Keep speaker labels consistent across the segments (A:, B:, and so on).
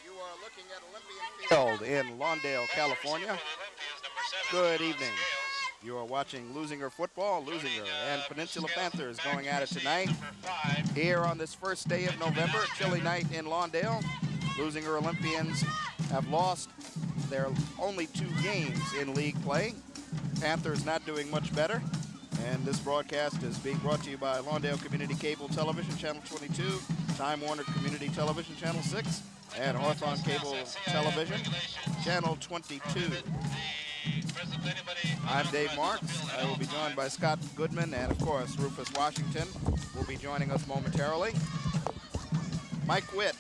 A: You are looking at Olympian Field in Lawndale, California. Good evening. You are watching Leuzinger football. Leuzinger and Peninsula Panthers going at it tonight. Here on this first day of November, chilly night in Lawndale. Leuzinger Olympians have lost their only 2 games in league play. Panthers not doing much better. And this broadcast is being brought to you by Lawndale Community Cable Television, Channel 22, Time Warner Community Television, Channel 6, and Hawthorne Cable Television, Channel 22. I'm Dave Marks. I will be joined by Scott Goodman and, of course, Rufus Washington will be joining us momentarily. Mike Witt.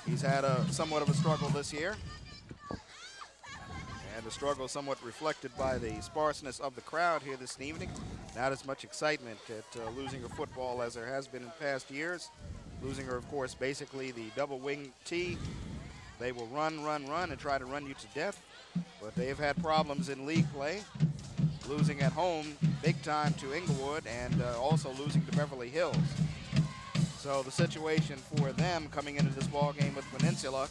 A: He's had somewhat of a struggle this year. And the struggle somewhat reflected by the sparseness of the crowd here this evening. Not as much excitement at Leuzinger football as there has been in past years. Leuzinger, of course, basically the double wing T. They will run, and try to run you to death. But they've had problems in league play, losing at home big time to Inglewood and also losing to Beverly Hills. So the situation for them coming into this ball game with Peninsula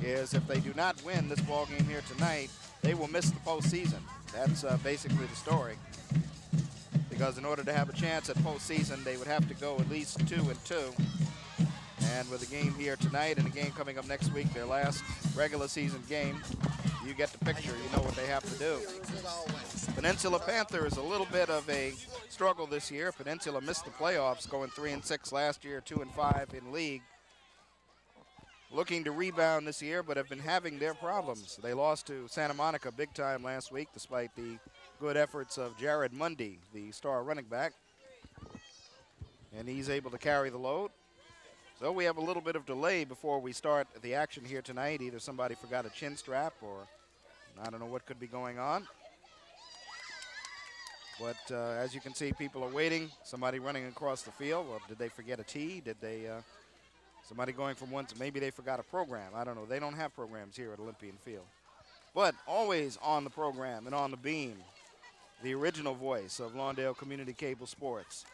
A: is if they do not win this ball game here tonight, they will miss the postseason. That's basically the story. Because in order to have a chance at postseason, they would have to go at least 2-2. And with a game here tonight and a game coming up next week, their last regular season game, you get the picture. You know what they have to do. Peninsula Panthers, a little bit of a struggle this year. Peninsula missed the playoffs, going 3-6 last year, 2-5 in league. Looking to rebound this year, but have been having their problems. They lost to Santa Monica big time last week, despite the good efforts of Jared Mundy, the star running back. And he's able to carry the load. So we have a little bit of delay before we start the action here tonight. Either somebody forgot a chin strap or I don't know what could be going on. But as you can see, people are waiting. Somebody running across the field. Well, did they forget a tee? Did they... somebody going from one to maybe they forgot a program. I don't know. They don't have programs here at Olympian Field. But always on the program and on the beam, the original voice of Lawndale Community Cable Sports.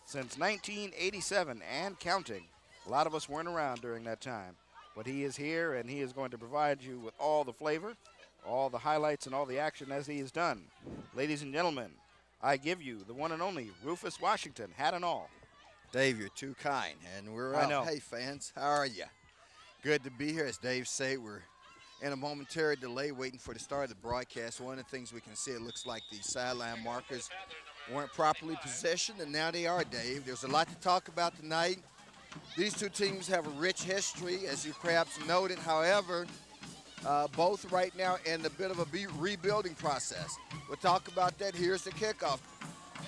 A: Since 1987 and counting. A lot of us weren't around during that time. But he is here, and he is going to provide you with all the flavor, all the highlights, and all the action as he has done. Ladies and gentlemen, I give you the one and only Rufus Washington, hat and all.
B: Dave, you're too kind, and we're
A: I know.
B: Hey, fans, how are you? Good to be here. As Dave said, we're in a momentary delay waiting for the start of the broadcast. One of the things we can see, it looks like the sideline markers weren't properly positioned, and now they are, Dave. There's a lot to talk about tonight. These two teams have a rich history, as you perhaps noted. However, both right now in a bit of a rebuilding process. We'll talk about that. Here's the kickoff.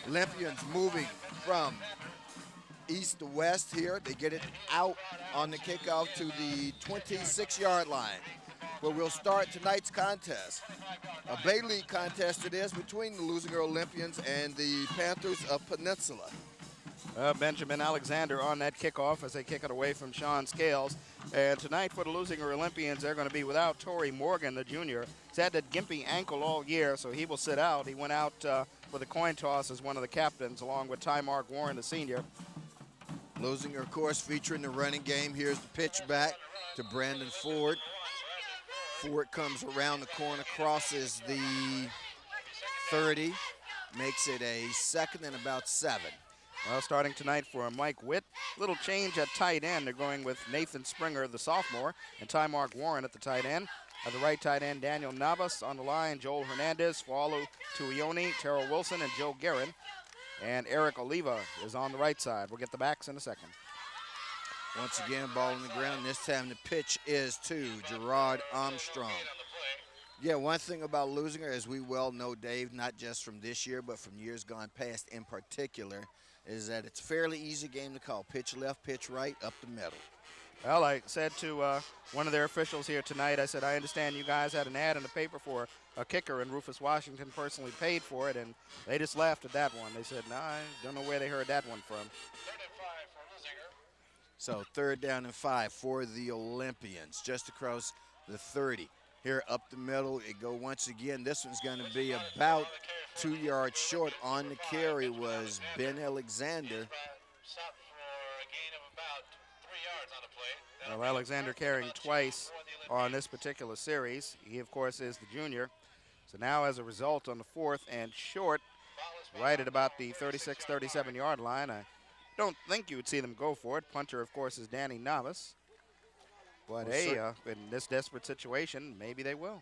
B: Olympians moving from east to west here. They get it out on the kickoff to the 26-yard line, where we'll start tonight's contest. A Bay League contest it is between the Leuzinger Olympians and the Panthers of Peninsula.
A: Benjamin Alexander on that kickoff as they kick it away from Sean Scales. And tonight for the Leuzinger Olympians, they're going to be without Torrey Morgan, the junior. He's had that gimpy ankle all year, so he will sit out. He went out for the coin toss as one of the captains, along with Ty Mark Warren, the senior.
B: Leuzinger, of course, featuring the running game. Here's the pitch back to Brandon Ford. Ford comes around the corner, crosses the 30, makes it a second and about 7.
A: Well, starting tonight for Mike Witt, little change at tight end. They're going with Nathan Springer, the sophomore, and Ty Mark Warren at the tight end. At the right tight end, Daniel Navas on the line, Joel Hernandez, Falu Tuioni, Terrell Wilson, and Joe Guerin. And Eric Oliva is on the right side. We'll get the backs in a second.
B: Once again, ball on the ground. This time the pitch is to Gerard Armstrong. Yeah, one thing about Leuzinger, as we well know, Dave, not just from this year, but from years gone past in particular, is that it's a fairly easy game to call. Pitch left, pitch right, up the middle.
A: Well, I said to one of their officials here tonight, I said, I understand you guys had an ad in the paper for a kicker, and Rufus Washington personally paid for it, and they just laughed at that one. They said, no, I don't know where they heard that one from.
B: So 3rd down and 5 for the Olympians, just across the 30. Here up the middle, it go once again. This one's going to be about 2 yards short. On the carry was Ben Alexander.
A: Well, Alexander carrying twice on this particular series. He, of course, is the junior. So now as a result on the 4th and short, right at about the 36, 37-yard line. I don't think you would see them go for it. Punter, of course, is Danny Navas. But,
B: Well,
A: hey, in this desperate situation, maybe they will.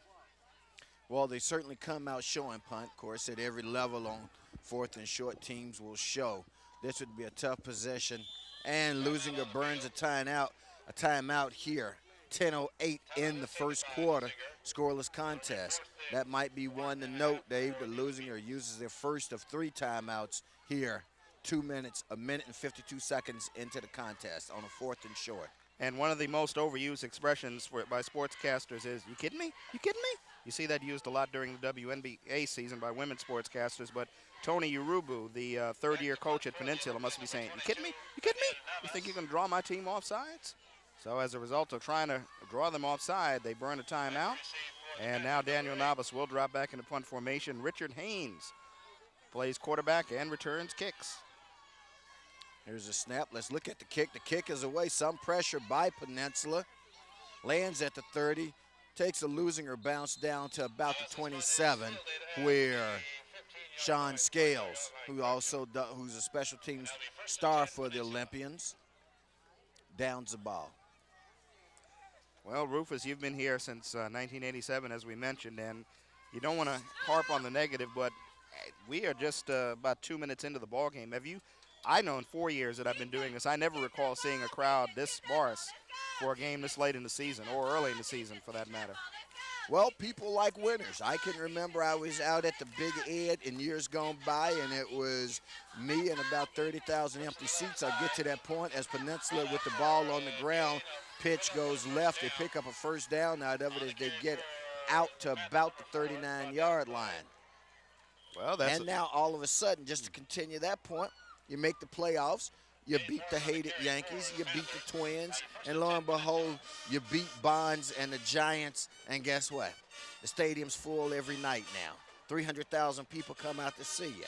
B: Well, they certainly come out showing punt. Of course, at every level on 4th and short, teams will show. This would be a tough possession. And Leuzinger burns a timeout here. 10:08 in the first quarter, scoreless contest. That might be one to note, Dave. The Leuzinger uses their first of 3 timeouts here. 2 minutes, a minute and 52 seconds into the contest on a 4th and short.
A: And one of the most overused expressions by sportscasters is, you kidding me? You kidding me? You see that used a lot during the WNBA season by women's sportscasters, but Tony Urubu, the third-year coach at Peninsula, must be saying, you kidding me? You kidding me? You think you can draw my team off sides? So as a result of trying to draw them offside, they burn a timeout. And now Daniel Navas will drop back into punt formation. Richard Haynes plays quarterback and returns kicks.
B: Here's a snap. Let's look at the kick. The kick is away. Some pressure by Peninsula. Lands at the 30. Takes a Leuzinger bounce down to about the 27, where Sean Scales, who's a special teams star for the Olympians, downs the ball.
A: Well, Rufus, you've been here since 1987, as we mentioned, and you don't want to harp on the negative, but we are just about 2 minutes into the ball game. I know in 4 years that I've been doing this, I never recall seeing a crowd this sparse for a game this late in the season, or early in the season for that matter.
B: Well, people like winners. I can remember I was out at the Big Ed in years gone by, and it was me and about 30,000 empty seats. I get to that point as Peninsula with the ball on the ground. Pitch goes left. They pick up a first down out of it as they get out to about the 39-yard line.
A: Well,
B: now all of a sudden, just to continue that point, you make the playoffs. You beat the hated Yankees, you beat the Twins, and lo and behold, you beat Bonds and the Giants, and guess what? The stadium's full every night now. 300,000 people come out to see you.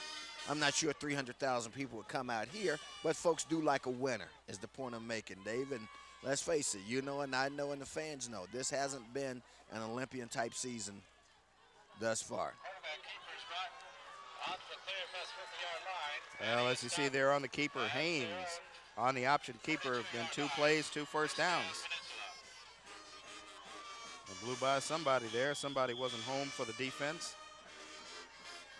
B: I'm not sure 300,000 people would come out here, but folks do like a winner, is the point I'm making, Dave. And let's face it, you know and I know and the fans know, this hasn't been an Olympian-type season thus far.
A: Well, as you see there on the keeper, Haynes on the option keeper, been 2 plays, 2 first downs. And blew by somebody there. Somebody wasn't home for the defense.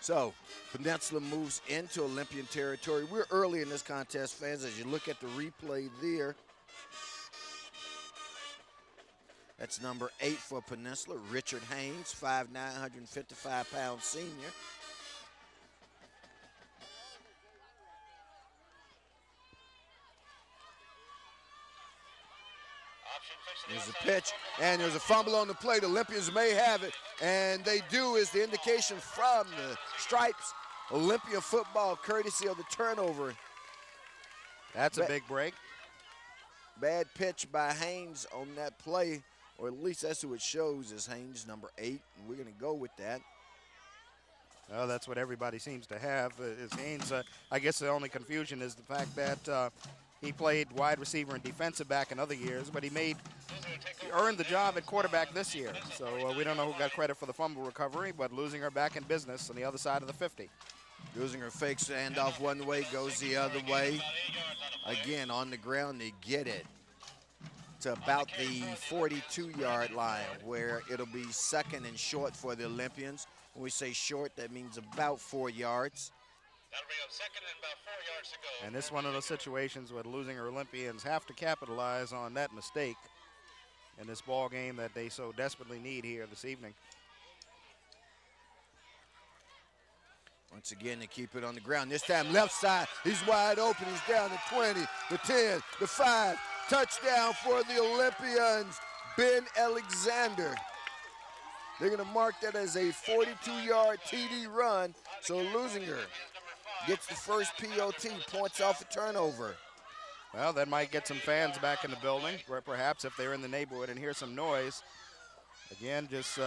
B: So Peninsula moves into Olympian territory. We're early in this contest, fans, as you look at the replay there. That's number 8 for Peninsula, Richard Haynes, 5'9", 155-pound senior. There's a pitch, and there's a fumble on the play. The Olympians may have it, and they do, is the indication from the stripes. Olympia football, courtesy of the turnover.
A: That's a big break.
B: Bad pitch by Haynes on that play, or at least that's who it shows is Haynes, number 8, and we're going to go with that.
A: Well, that's what everybody seems to have is Haynes. I guess the only confusion is the fact that he played wide receiver and defensive back in other years, but he earned the job at quarterback this year. So we don't know who got credit for the fumble recovery, but Leuzinger back in business on the other side of the 50.
B: Leuzinger fakes the handoff one way, goes the other way. Again, on the ground, they get it to about the 42-yard line, where it'll be 2nd and short for the Olympians. When we say short, that means about 4 yards.
C: That'll bring up 2nd and about 4 yards to go.
A: And this is one of those situations where the Leuzinger Olympians have to capitalize on that mistake in this ball game that they so desperately need here this evening.
B: Once again, they keep it on the ground. This time, left side. He's wide open. He's down to 20, the 10, the 5. Touchdown for the Olympians, Ben Alexander. They're going to mark that as a 42-yard TD run. So Leuzinger gets the first POT, points off a turnover.
A: Well, that might get some fans back in the building, or perhaps if they're in the neighborhood and hear some noise. Again, just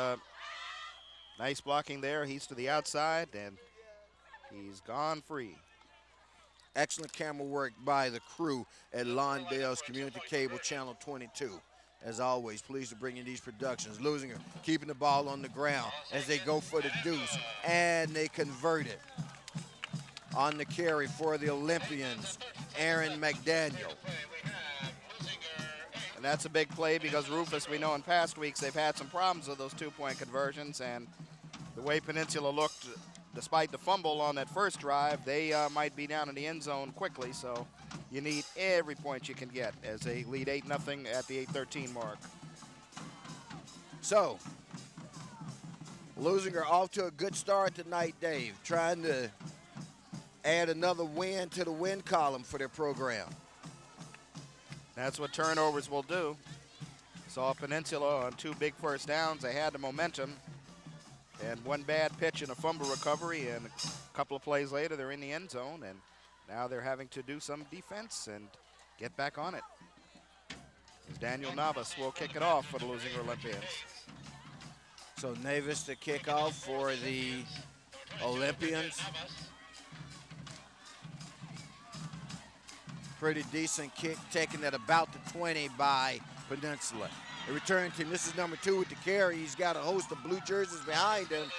A: nice blocking there. He's to the outside, and he's gone free.
B: Excellent camera work by the crew at Lawndale's Community Cable Channel 22. As always, pleased to bring you these productions. Leuzinger keeping the ball on the ground as they go for the deuce, and they convert it. On the carry for the Olympians, Aaron McDaniel.
A: And that's a big play because Rufus, we know in past weeks they've had some problems with those two-point conversions, and the way Peninsula looked, despite the fumble on that first drive, they might be down in the end zone quickly, so you need every point you can get as they lead 8-0 at the 8:13 mark.
B: So, Leuzinger off to a good start tonight, Dave, trying to add another win to the win column for their program.
A: That's what turnovers will do. Saw Peninsula on 2 big first downs. They had the momentum. And one bad pitch and a fumble recovery, and a couple of plays later, they're in the end zone, and now they're having to do some defense and get back on it. As Daniel Navas will kick it off for the Leuzinger Olympians.
B: So Navis to kick off for the Olympians. Pretty decent kick taken at about the 20 by Peninsula. The return team, this is number 2 with the carry. He's got a host of blue jerseys behind him.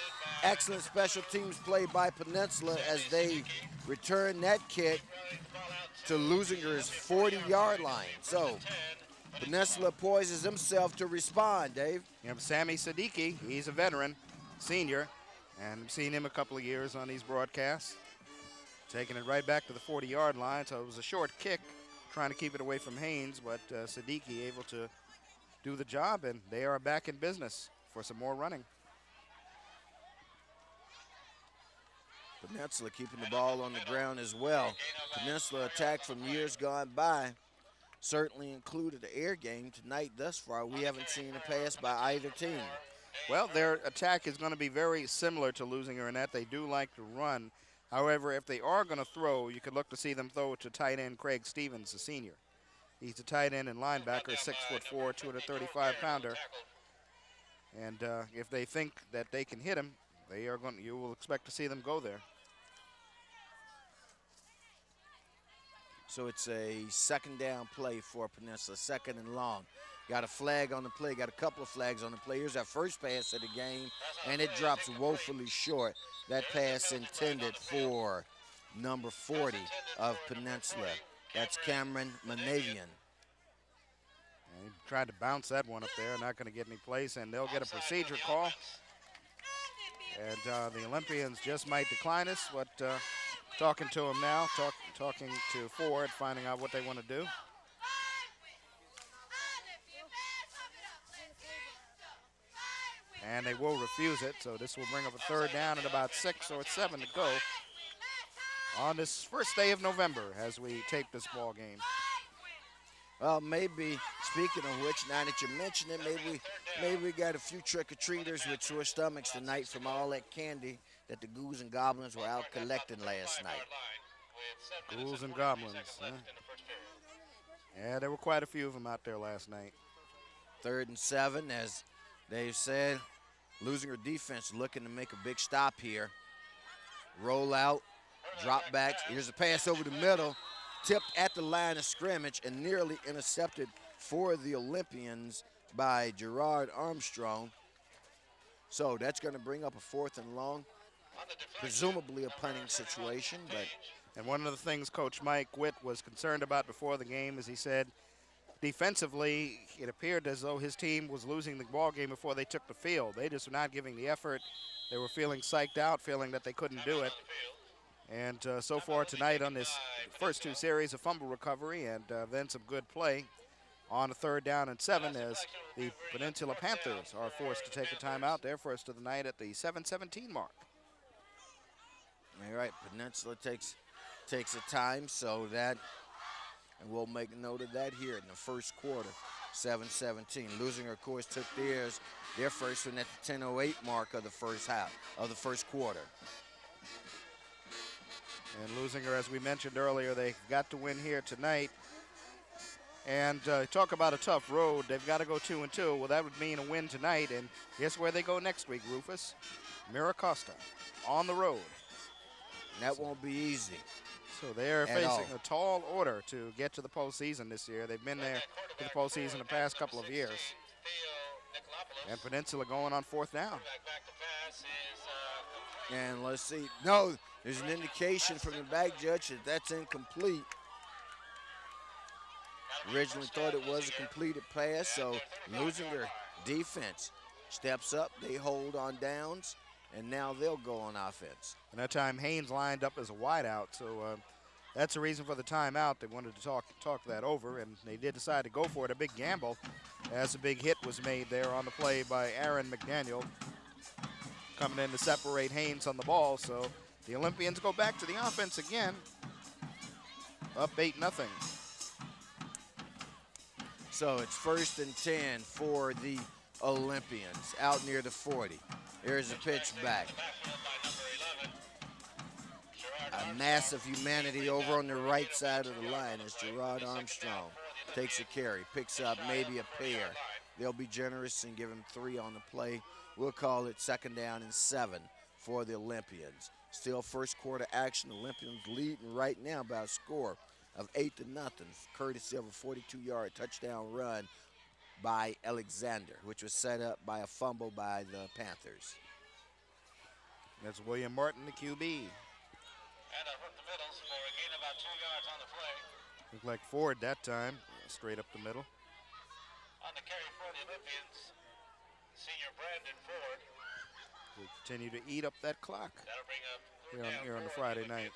B: Excellent special teams play by Peninsula as they return that kick to Leuzinger's 40-yard line. So Peninsula poises himself to respond, Dave.
A: You have Sammy Siddiqui. He's a veteran, senior, and I've seen him a couple of years on these broadcasts. Taking it right back to the 40-yard line, so it was a short kick, trying to keep it away from Haynes, but Siddiqui able to do the job, and they are back in business for some more running.
B: Peninsula keeping the ball on the ground as well. Peninsula attack from years gone by certainly included the air game. Tonight, thus far, we haven't seen a pass by either team.
A: Well, their attack is going to be very similar to Leuzinger in that they do like to run. However, if they are going to throw, you could look to see them throw it to tight end Craig Stevens, the senior. He's a tight end and linebacker, 6'4", 235-pounder. And if they think that they can hit him, you will expect to see them go there.
B: So it's a second down play for Peninsula, 2nd and long. Got a flag on the play, got a couple of flags on the play. Here's our first pass of the game, and it drops woefully short. That pass intended for number 40 of Peninsula. That's Cameron Manavian.
A: And he tried to bounce that one up there, not going to get any place, and they'll get a procedure call. And the Olympians just might decline us, but talking to him now, talking to Ford, finding out what they want to do. And they will refuse it, so this will bring up a 3rd down and about 6 or 7 to go on this first day of November as we tape this ball game.
B: Well, maybe, speaking of which, now that you mention it, maybe we got a few trick-or-treaters with sore stomachs tonight from all that candy that the Ghouls and Goblins were out collecting last night.
A: Ghouls and Goblins, huh? Yeah, there were quite a few of them out there last night.
B: 3rd and 7, as Dave said. Leuzinger defense looking to make a big stop here. Roll out, drop back. Here's a pass over the middle. Tipped at the line of scrimmage and nearly intercepted for the Olympians by Gerard Armstrong. So that's going to bring up a 4th and long, presumably a punting situation.
A: And one of the things Coach Mike Witt was concerned about before the game is he said defensively it appeared as though his team was losing the ball game before they took the field. They just were not giving the effort. They were feeling psyched out, feeling that they couldn't do it. And so far tonight on this first 2 series, a fumble recovery and then some good play on a 3rd down and 7 as the Peninsula Panthers are forced to take a timeout. Their first of the night at the 7:17 mark.
B: All right, Peninsula takes a time, so that, and we'll make note of that here in the first quarter, 7:17. Leuzinger, of course, took their first one at the 10:08 mark of the first quarter.
A: And Leuzinger, as we mentioned earlier, they've got to win here tonight. And talk about a tough road. They've got to go 2-2. Well, that would mean a win tonight. And guess where they go next week, Rufus? Miracosta on the road.
B: And that won't be easy.
A: So they're
B: at all.
A: facing a tall order to get to the postseason this year. They've been there for the postseason the past couple of years. And Peninsula going on 4th down.
B: And let's see. No, there's an indication from the back judge that that's incomplete. Originally thought it was a completed pass, so Leuzinger defense steps up. They hold on downs, and now they'll go on offense.
A: And that time Haynes lined up as a wideout, so that's the reason for the timeout. They wanted to talk that over, and they did decide to go for it. A big gamble, as a big hit was made there on the play by Aaron McDaniel, coming in to separate Haynes on the ball. So the Olympians go back to the offense again, up 8-0.
B: So it's 1st and 10 for the Olympians out near the 40. Here's a pitch back. A massive humanity over on the right side of the line as Gerard Armstrong takes a carry, picks up maybe a pair. They'll be generous and give him 3 on the play. We'll call it 2nd down and 7 for the Olympians. Still first quarter action. Olympians leading right now by a score of 8-0, courtesy of a 42-yard touchdown run by Alexander, which was set up by a fumble by the Panthers.
A: That's William Martin, the QB.
C: And up the middle for a gain about 2 yards on the play.
A: Looked like Ford that time, straight up the middle.
C: On the carry for the Olympians, senior Brandon Ford.
A: We'll continue to eat up that clock
C: That'll bring up
A: here on the Friday night.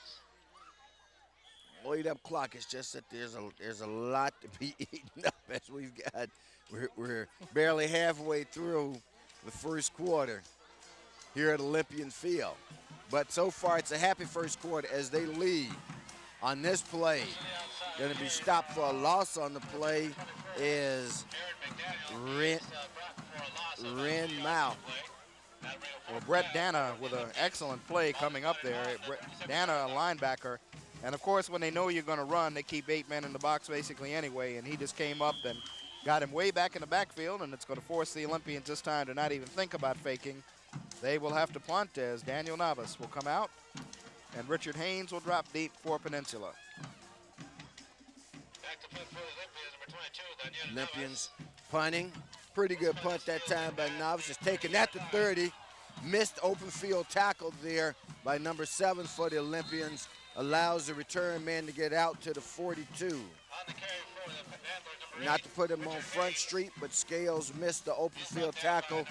B: Eat up clock. It's just that there's a lot to be eaten up as we've got. We're barely halfway through the first quarter here at Olympian Field. But so far it's a happy first quarter as they lead on this play. Going to be stopped for a loss on the play is Ren Mount.
A: Well, Brett Dana with an excellent play coming up there. Dana, a linebacker. And, of course, when they know you're going to run, they keep 8 men in the box basically anyway. And he just came up and got him way back in the backfield, and it's going to force the Olympians this time to not even think about faking. They will have to punt as Daniel Navas will come out, and Richard Haynes will drop deep for Peninsula.
C: Back to punt for the Olympians, number 22, Daniel
B: Olympians punting. Pretty good punt that time by Navas. Just taking that to 30. Missed open field tackle there by number 7 for the Olympians. Allows the return man to get out to the 42.
C: On the carry for the Panthers,
B: Not to put him on Front Street, but Scales missed the open field tackle.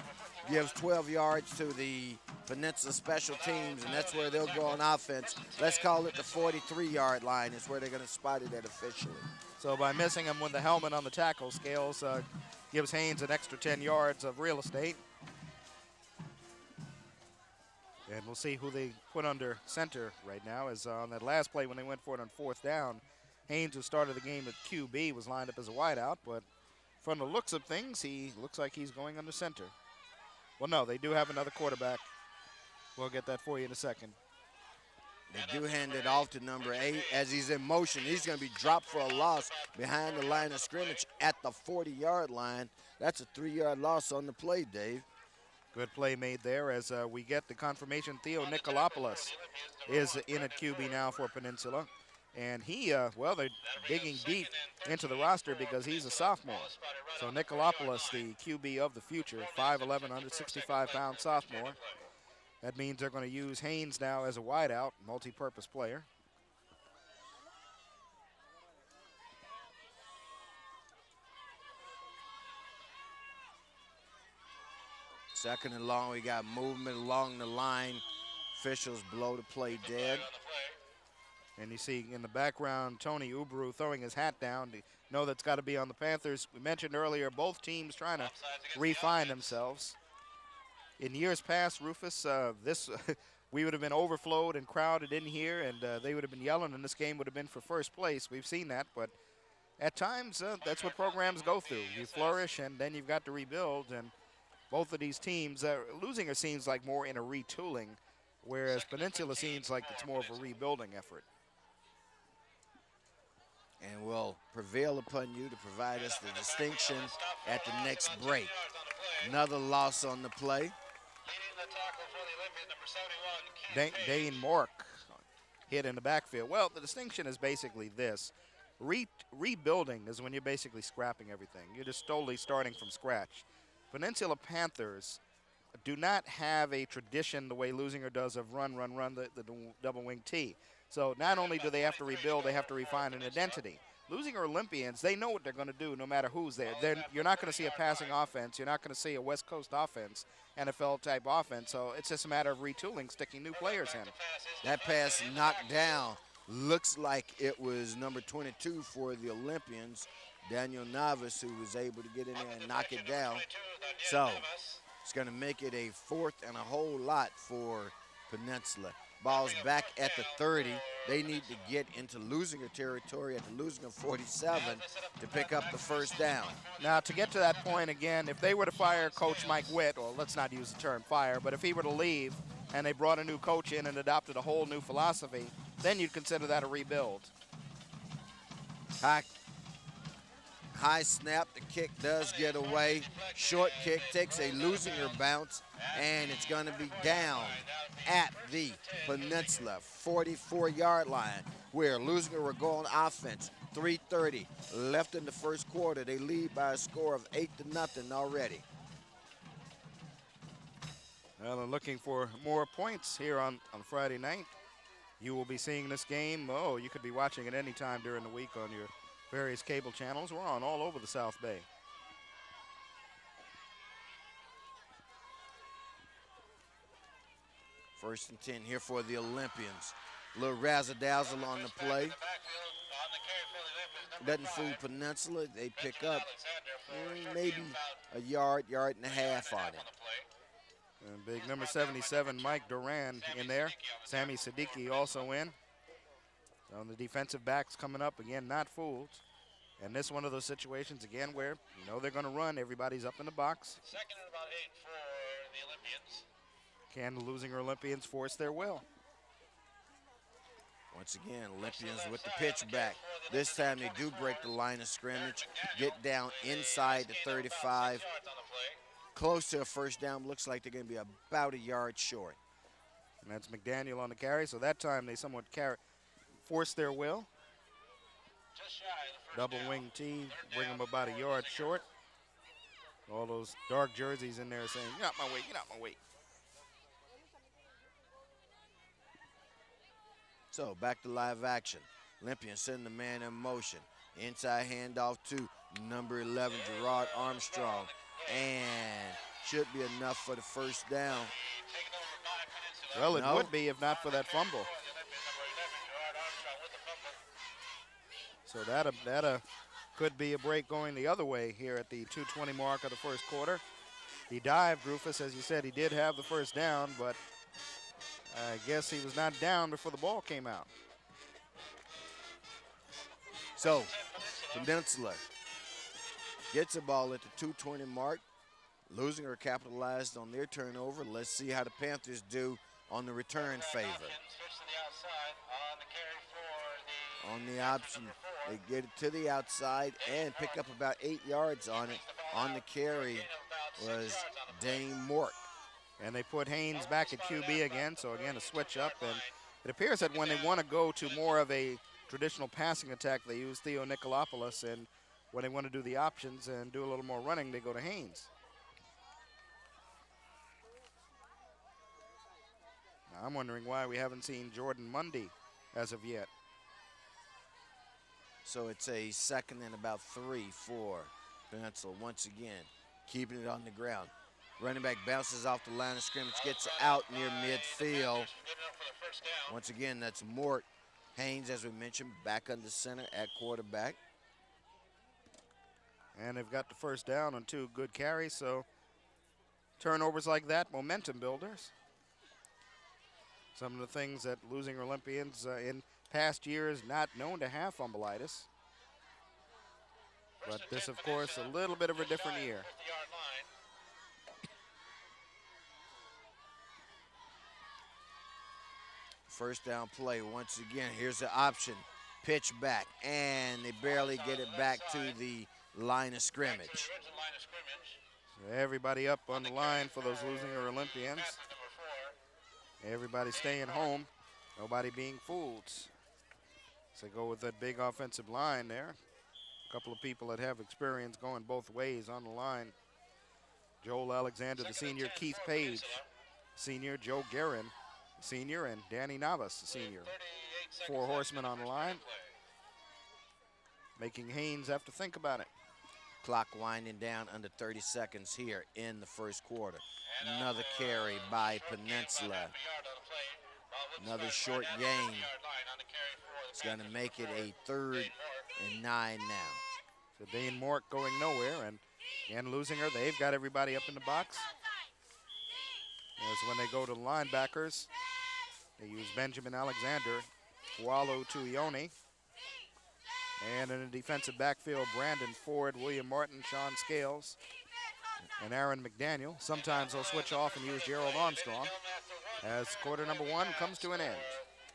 B: Gives 12 yards to the Peninsula special teams, and that's where they'll go on offense. Let's call it the 43-yard line. Is where they're going to spot it at officially.
A: So by missing him with the helmet on the tackle, Scales gives Haynes an extra 10 yards of real estate. And we'll see who they put under center right now. As on that last play when they went for it on 4th down, Haynes, who started the game at QB, was lined up as a wideout, but from the looks of things, he looks like he's going under center. Well, no, they do have another quarterback. We'll get that for you in a second.
B: They do hand it off to number 8 as he's in motion. He's going to be dropped for a loss behind the line of scrimmage at the 40-yard line. That's a 3-yard loss on the play, Dave.
A: Good play made there as we get the confirmation. Theo Nicolopoulos is in at QB now for Peninsula. And he, well, they're digging deep into the roster because he's a sophomore. So Nicolopoulos, the QB of the future, 5'11", 165-pound sophomore. That means they're going to use Haynes now as a wideout, multi-purpose player.
B: Second and long, we got movement along the line. Officials blow the play dead.
A: And you see in the background Tony Ubru throwing his hat down to know that's got to be on the Panthers. We mentioned earlier both teams trying to refine themselves. In years past, Rufus, we would have been overflowed and crowded in here, and they would have been yelling, and this game would have been for first place. We've seen that, but at times that's what programs go through. You flourish, and then you've got to rebuild, and both of these teams, Leuzinger seems like more in a retooling, whereas Peninsula seems like it's more of a rebuilding effort.
B: And we'll prevail upon you to provide us the distinction at the next break. Another loss on the play.
A: Dane Mork hit in the backfield. Well, the distinction is basically this. Rebuilding is when you're basically scrapping everything. You're just totally starting from scratch. Peninsula Panthers do not have a tradition the way Leuzinger does of run, the double wing T. So not only do they have to rebuild, they have to refine an identity. Leuzinger Olympians, they know what they're going to do no matter who's there. You're not going to see a passing offense. You're not going to see a West Coast offense, NFL-type offense. So it's just a matter of retooling, sticking new players in.
B: That pass knocked down. Looks like it was number 22 for the Olympians, Daniel Navas, who was able to get in there and knock it down. So it's going to make it a 4th and a whole lot for Peninsula. Ball's back at the 30. They need to get into Leuzinger territory at the Leuzinger 47 to pick up the first down.
A: Now, to get to that point again, if they were to fire Coach Mike Witt, or let's not use the term fire, but if he were to leave and they brought a new coach in and adopted a whole new philosophy, then you'd consider that a rebuild.
B: High snap, the kick does get away. Short kick takes a Leuzinger bounce, and it's going to be down at the Peninsula 44-yard line, where Leuzinger will go on offense. 3:30 left in the first quarter. They lead by a score of 8-0 already.
A: Well, they're looking for more points here on Friday night. You will be seeing this game. Oh, you could be watching it any time during the week on your various cable channels. We're on all over the South Bay.
B: First and 10 here for the Olympians. A little razzle-dazzle on the play. Doesn't fool Peninsula. They pick up maybe a yard and a half on it.
A: And big number 77, Mike Duran in there. Sammy Siddiqui also in. So the defensive backs coming up, again, not fooled. And this one of those situations, again, where you know they're going to run. Everybody's up in the box.
C: Second and about 8 for the Olympians.
A: Can the Leuzinger Olympians force their will?
B: Once again, Olympians with the pitch back. This time they do break the line of scrimmage, get down inside the 35. Close to a first down. Looks like they're going to be about a yard short.
A: And that's McDaniel on the carry. So that time they somewhat force their will. Double wing T, bring them about a yard short. All those dark jerseys in there saying, "Get out my way, get out my way."
B: So back to live action. Olympians send the man in motion. Inside handoff to number 11, Gerard Armstrong. And should be enough for the first down.
A: Well, it would be if not for that fumble. So that could be a break going the other way here at the 2:20 mark of the first quarter. He dived, Rufus, as you said, he did have the first down, but I guess he was not down before the ball came out.
B: So Peninsula gets the ball at the 2:20 mark. Leuzinger capitalized on their turnover. Let's see how the Panthers do on the return favor. On the option, they get it to the outside and pick up about 8 yards on it. On the carry was Dane Mork.
A: And they put Haynes back at QB again, so again a switch up. And it appears that when they want to go to more of a traditional passing attack, they use Theo Nicolopoulos, and when they want to do the options and do a little more running, they go to Haynes. Now, I'm wondering why we haven't seen Jordan Mundy as of yet.
B: So it's a second and about 3 for Peninsula. Once again, keeping it on the ground. Running back bounces off the line of scrimmage, gets out near midfield. Once again, that's Mort. Haynes, as we mentioned, back under center at quarterback.
A: And they've got the first down on 2 good carries, so turnovers like that, momentum builders. Some of the things that Leuzinger Olympians in past years not known to have fumbleitis. But this, of course, a little bit of a different year.
B: First down play once again. Here's the option. Pitch back, and they barely get it back to the line of scrimmage.
A: So everybody up on the line for those Leuzinger Olympians. Everybody staying home. Nobody being fooled. So go with that big offensive line there. A couple of people that have experience going both ways on the line. Joel Alexander, the senior, Keith Page, senior, Joe Guerin, senior, and Danny Navas, the senior. 4 horsemen on the line, making Haynes have to think about it.
D: Clock winding down under 30 seconds here in the first quarter. Another carry by Peninsula. Another short gain. It's going to make it a 3rd and 9 now.
A: So Dane Mork going nowhere, and Leuzinger, they've got everybody up in the box. As when they go to the linebackers, they use Benjamin Alexander, Wallo Tuione, and in the defensive backfield, Brandon Ford, William Martin, Sean Scales, and Aaron McDaniel. Sometimes they'll switch off and use Gerald Armstrong as quarter number 1 comes to an end.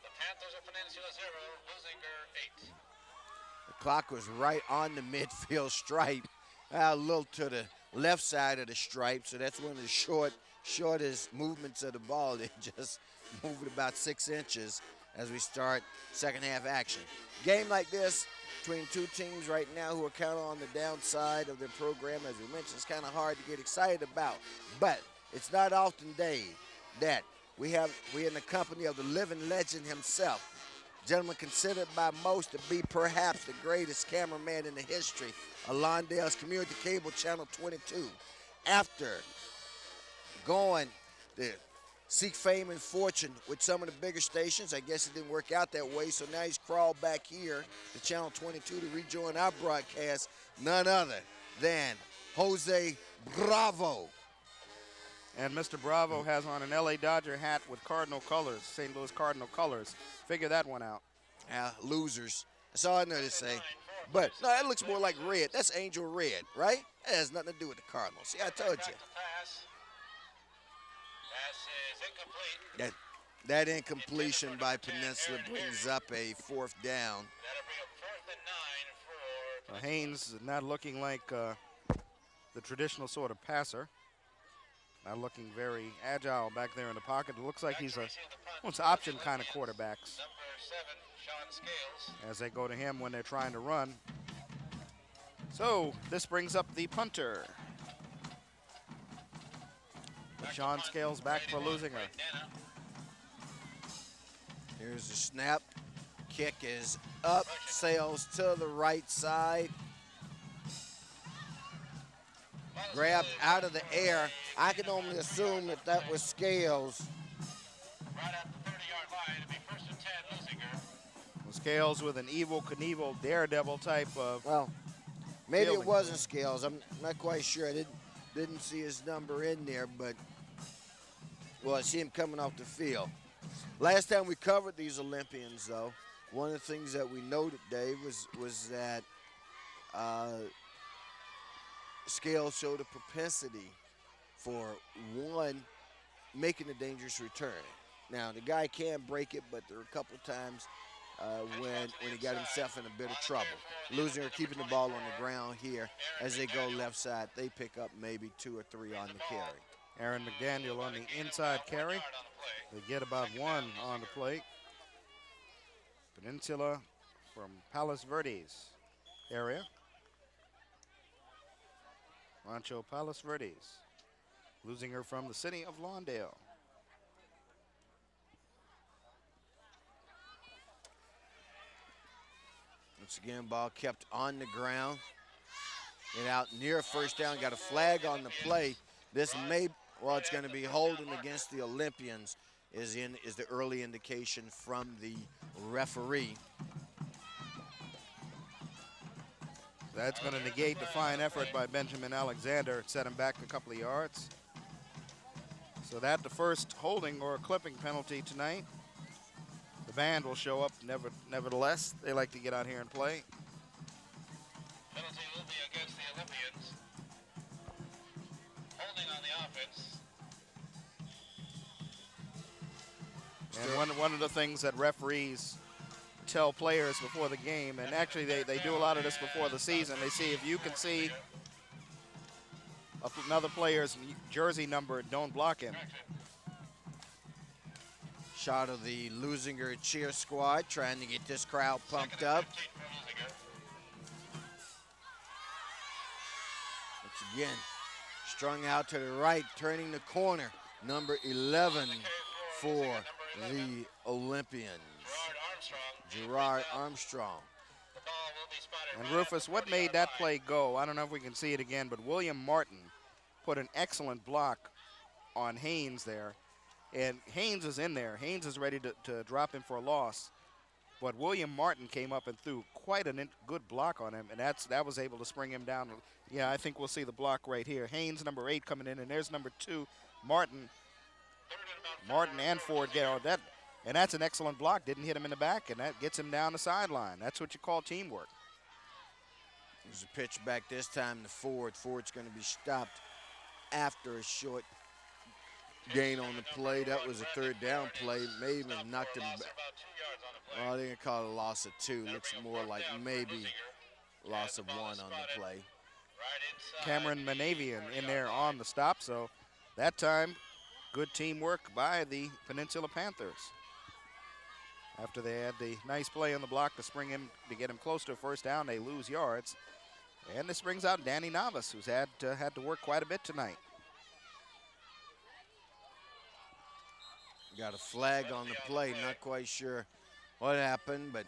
C: The Panthers of Peninsula 0, Leuzinger 8.
D: The clock was right on the midfield stripe, a little to the left side of the stripe, so that's one of the shortest movements of the ball. They just moved about 6 inches as we start second half action. Game like this between two teams right now who are kind of on the downside of their program, as we mentioned, it's kind of hard to get excited about. But it's not often, Dave, that we're in the company of the living legend himself. Gentleman considered by most to be perhaps the greatest cameraman in the history of Lawndale's Community Cable Channel 22. After going to seek fame and fortune with some of the bigger stations, I guess it didn't work out that way, so now he's crawled back here to Channel 22 to rejoin our broadcast, none other than Jose Bravo.
A: And Mr. Bravo has on an LA Dodger hat with Cardinal colors, St. Louis Cardinal colors. Figure that one out.
D: Losers. That's all I know to say. But, no, that looks more like red. That's angel red, right? That has nothing to do with the Cardinals. See, I told you.
C: Pass is incomplete.
D: That incompletion by Peninsula brings up a 4th down.
C: That'll bring up 4th and 9 for
A: Haynes is not looking like the traditional sort of passer. Not looking very agile back there in the pocket. It looks like he's almost option kind of quarterbacks
C: number 7, Sean Scales.
A: as they go to him when they're trying to run. So this brings up the punter. Sean Scales back for Leuzinger.
D: Here's the snap. Kick is up, sails to the right side. Grabbed out of the air. I can only assume that that was Scales.
C: Right at the 30-yard line. It'll be 1st and 10, Leuzinger.
A: Scales with an Evel Knievel daredevil type of.
D: Well, maybe
A: Fielding.
D: it wasn't Scales. I'm not quite sure. I didn't see his number in there, but well, I see him coming off the field. Last time we covered these Olympians, though, one of the things that we noted, Dave, was that Scales showed a propensity for, one, making a dangerous return. Now, the guy can break it, but there are a couple of times when he got himself in a bit of trouble. Leuzinger keeping the ball on the ground here as they go left side. They pick up maybe 2 or 3 on the carry.
A: Aaron McDaniel on the inside carry. They get about 1 on the plate. Peninsula from Palos Verdes area. Rancho Palos Verdes. Leuzinger from the city of Lawndale.
D: Once again, ball kept on the ground. Get out near 1st down. Got a flag on the play. This may, well, it's going to be holding against the Olympians is the early indication from the referee.
A: That's going to negate the fine effort by Benjamin Alexander. Set him back a couple of yards. So that the first holding or clipping penalty tonight. The band will show up nevertheless. They like to get out here and play.
C: Penalty will be against the Olympians. Holding on the offense.
A: And one of the things that referees tell players before the game, and actually they do a lot of this before the season, they see if you can see another player's jersey number, don't block him.
D: Shot of the Leuzinger cheer squad trying to get this crowd pumped up. Once again, strung out to the right, turning the corner. Number 11 for the Olympians, Gerard Armstrong.
A: And Rufus, what made that play go? I don't know if we can see it again, but William Martin put an excellent block on Haynes there. And Haynes is in there. Haynes is ready to drop him for a loss. But William Martin came up and threw quite a good block on him, and that was able to spring him down. Yeah, I think we'll see the block right here. Haynes, number 8, coming in, and there's number 2, Martin. Martin and Ford get on that, and that's an excellent block. Didn't hit him in the back, and that gets him down the sideline. That's what you call teamwork.
D: There's a pitch back this time to Ford. Ford's going to be stopped after a short gain on the play. That was a third down play. May even knocked him back. Well, they're going to call it a loss of 2. Looks more like maybe loss of 1 on the play.
A: Cameron Manavian in there on the stop, so that time, good teamwork by the Peninsula Panthers. After they had the nice play on the block to spring him, to get him close to a first down, they lose yards. And this brings out Danny Navas, who's had to work quite a bit tonight.
D: Got a flag on the play, not quite sure what happened, but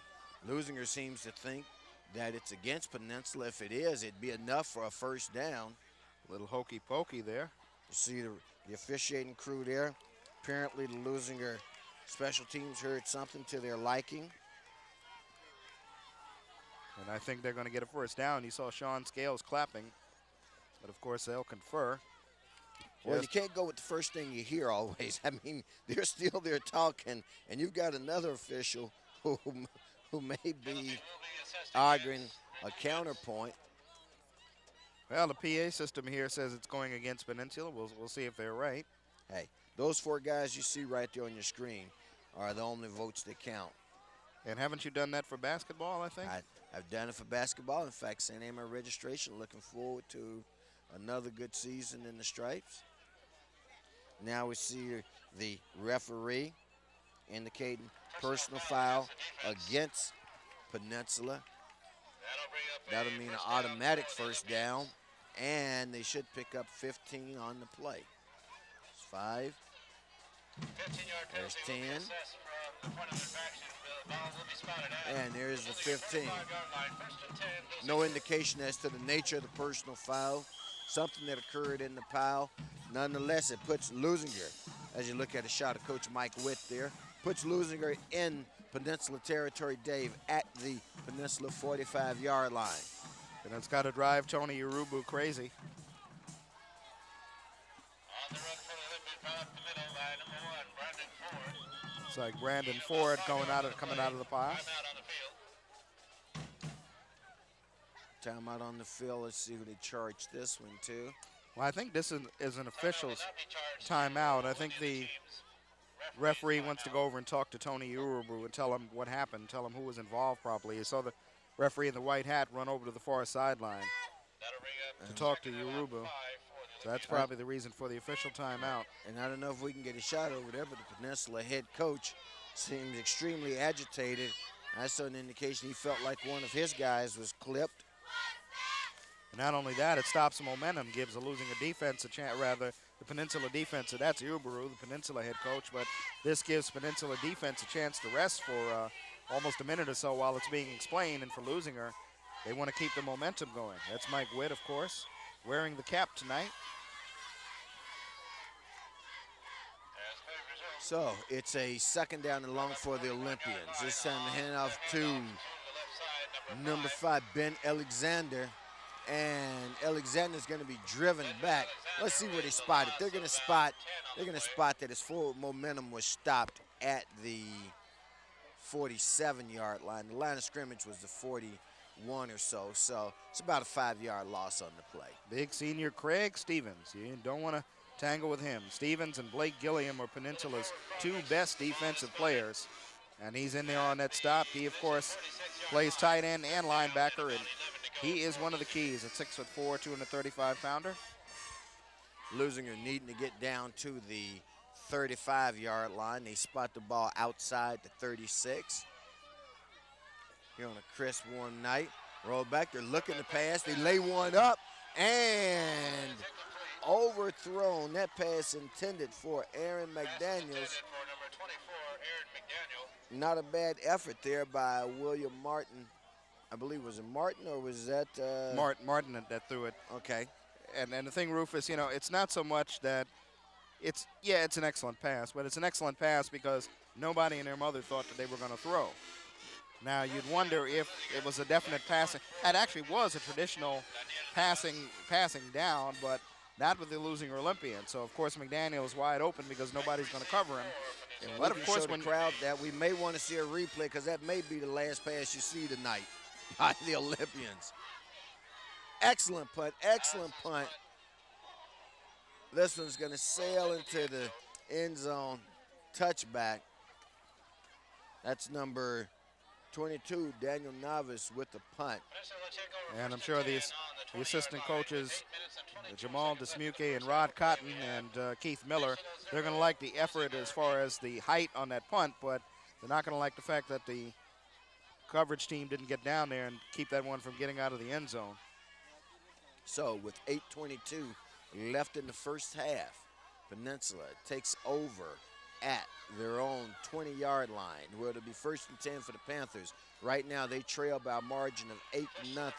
D: Leuzinger seems to think that it's against Peninsula. If it is, it'd be enough for a first down.
A: A little hokey pokey there.
D: You see the officiating crew there. Apparently the Leuzinger special teams heard something to their liking.
A: And I think they're going to get a first down. You saw Sean Scales clapping, but of course they'll confer.
D: Well, you can't go with the first thing you hear always. I mean, they're still there talking, and you've got another official who may be arguing a counterpoint.
A: Well, the PA system here says it's going against Peninsula. We'll see if they're right.
D: Hey, those 4 guys you see right there on your screen are the only votes that count.
A: And haven't you done that for basketball, I think?
D: I've done it for basketball. In fact, sent in my registration. Looking forward to another good season in the Stripes. Now we see the referee indicating personal foul against Peninsula. That'll mean an automatic first down, and they should pick up 15 on the play. 5. There's 10. And there's the 15. No indication as to the nature of the personal foul. Something that occurred in the pile. Nonetheless, it puts Leuzinger, as you look at a shot of Coach Mike Witt there, puts Leuzinger in Peninsula territory, Dave, at the Peninsula 45-yard line.
A: And it's got to drive Tony Urubu crazy.
C: On the run for the Olympian up the middle by number 1, Brandon Ford.
A: It's like Brandon Ford coming out of the pile.
C: Timeout on the field.
D: Timeout on the field. Let's see who they charge this one to.
A: Well, I think this is an official's timeout. I think the referee wants to go over and talk to Tony Urubu and tell him what happened, tell him who was involved properly. You saw the referee in the white hat run over to the far sideline to talk to Urubu. So that's probably the reason for the official timeout.
D: And I don't know if we can get a shot over there, but the Peninsula head coach seems extremely agitated. I saw an indication he felt like one of his guys was clipped.
A: And not only that, it stops the momentum, gives the Leuzinger defense a chance, rather the Peninsula defense, so that's Urubu, the Peninsula head coach, but this gives Peninsula defense a chance to rest for almost a minute or so while it's being explained, and for Leuzinger, they want to keep the momentum going. That's Mike Witt, of course, wearing the cap tonight.
D: So it's a second down and long for the Olympians. This time the handoff to number 5, Ben Alexander. And Alexander's going to be driven back. Let's see where they spot it. They're going to spot that his forward momentum was stopped at the 47-yard line. The line of scrimmage was the 41 or so. So it's about a 5-yard loss on the play.
A: Big senior Craig Stevens. You don't want to tangle with him. Stevens and Blake Gilliam are Peninsula's 2 best defensive players. And he's in there on that stop. He, of course, plays tight end and linebacker, and he is one of the keys at 6'4", 235-pounder.
D: Leuzinger needing to get down to the 35-yard line. They spot the ball outside the 36. Here on a crisp, warm night. Roll back, they're looking to pass. They lay one up and overthrown. That pass intended for Aaron McDaniels. Not a bad effort there by William Martin. I believe, was it Martin or was that?
A: Martin that threw it.
D: Okay.
A: And the thing, Rufus, you know, it's not so much that it's an excellent pass, but it's an excellent pass because nobody and their mother thought that they were going to throw. Now, you'd wonder if it was a definite passing. It actually was a traditional passing down, but not with the Leuzinger Olympian. So, of course, McDaniel is wide open because nobody's going to cover him.
D: But, of course, when the crowd that we may want to see a replay because that may be the last pass you see tonight by the Olympians. Excellent punt, excellent punt. This one's going to sail into the end zone, touchback. That's number 22, Daniel Navis with the punt.
A: And I'm sure the assistant coaches, Jamal Desmuke and Rod Cotton and Keith Miller, they're going to like the effort as far as the height on that punt, but they're not going to like the fact that the coverage team didn't get down there and keep that one from getting out of the end zone.
D: So with 8:22 left in the first half, Peninsula takes over at their own 20-yard line, where it'll be 1st and 10 for the Panthers. Right now, they trail by a margin of 8-0.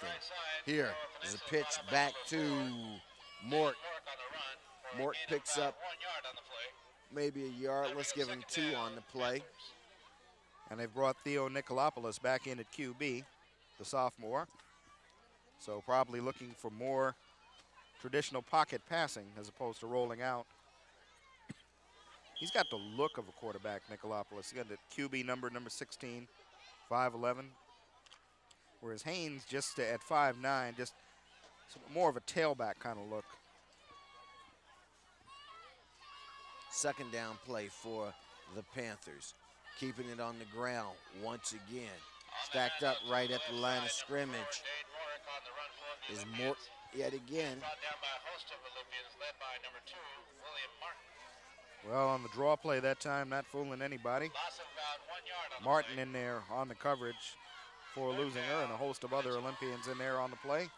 D: Here is a pitch back to Mort. Mort picks up maybe a yard. Let's give him 2 on the play.
A: And they've brought Theo Nicolopoulos back in at QB, the sophomore. So probably looking for more traditional pocket passing as opposed to rolling out. He's got the look of a quarterback, Nicolopoulos. He's got the QB number 16, 5'11". Whereas Haynes just at 5'9", just more of a tailback kind of look.
D: Second down play for the Panthers. Keeping it on the ground once again. Stacked up right at the line of scrimmage is Mort yet again.
A: Well, on the draw play that time, not fooling anybody. Martin in there on the coverage for Leuzinger and a host of other Olympians in there on the play.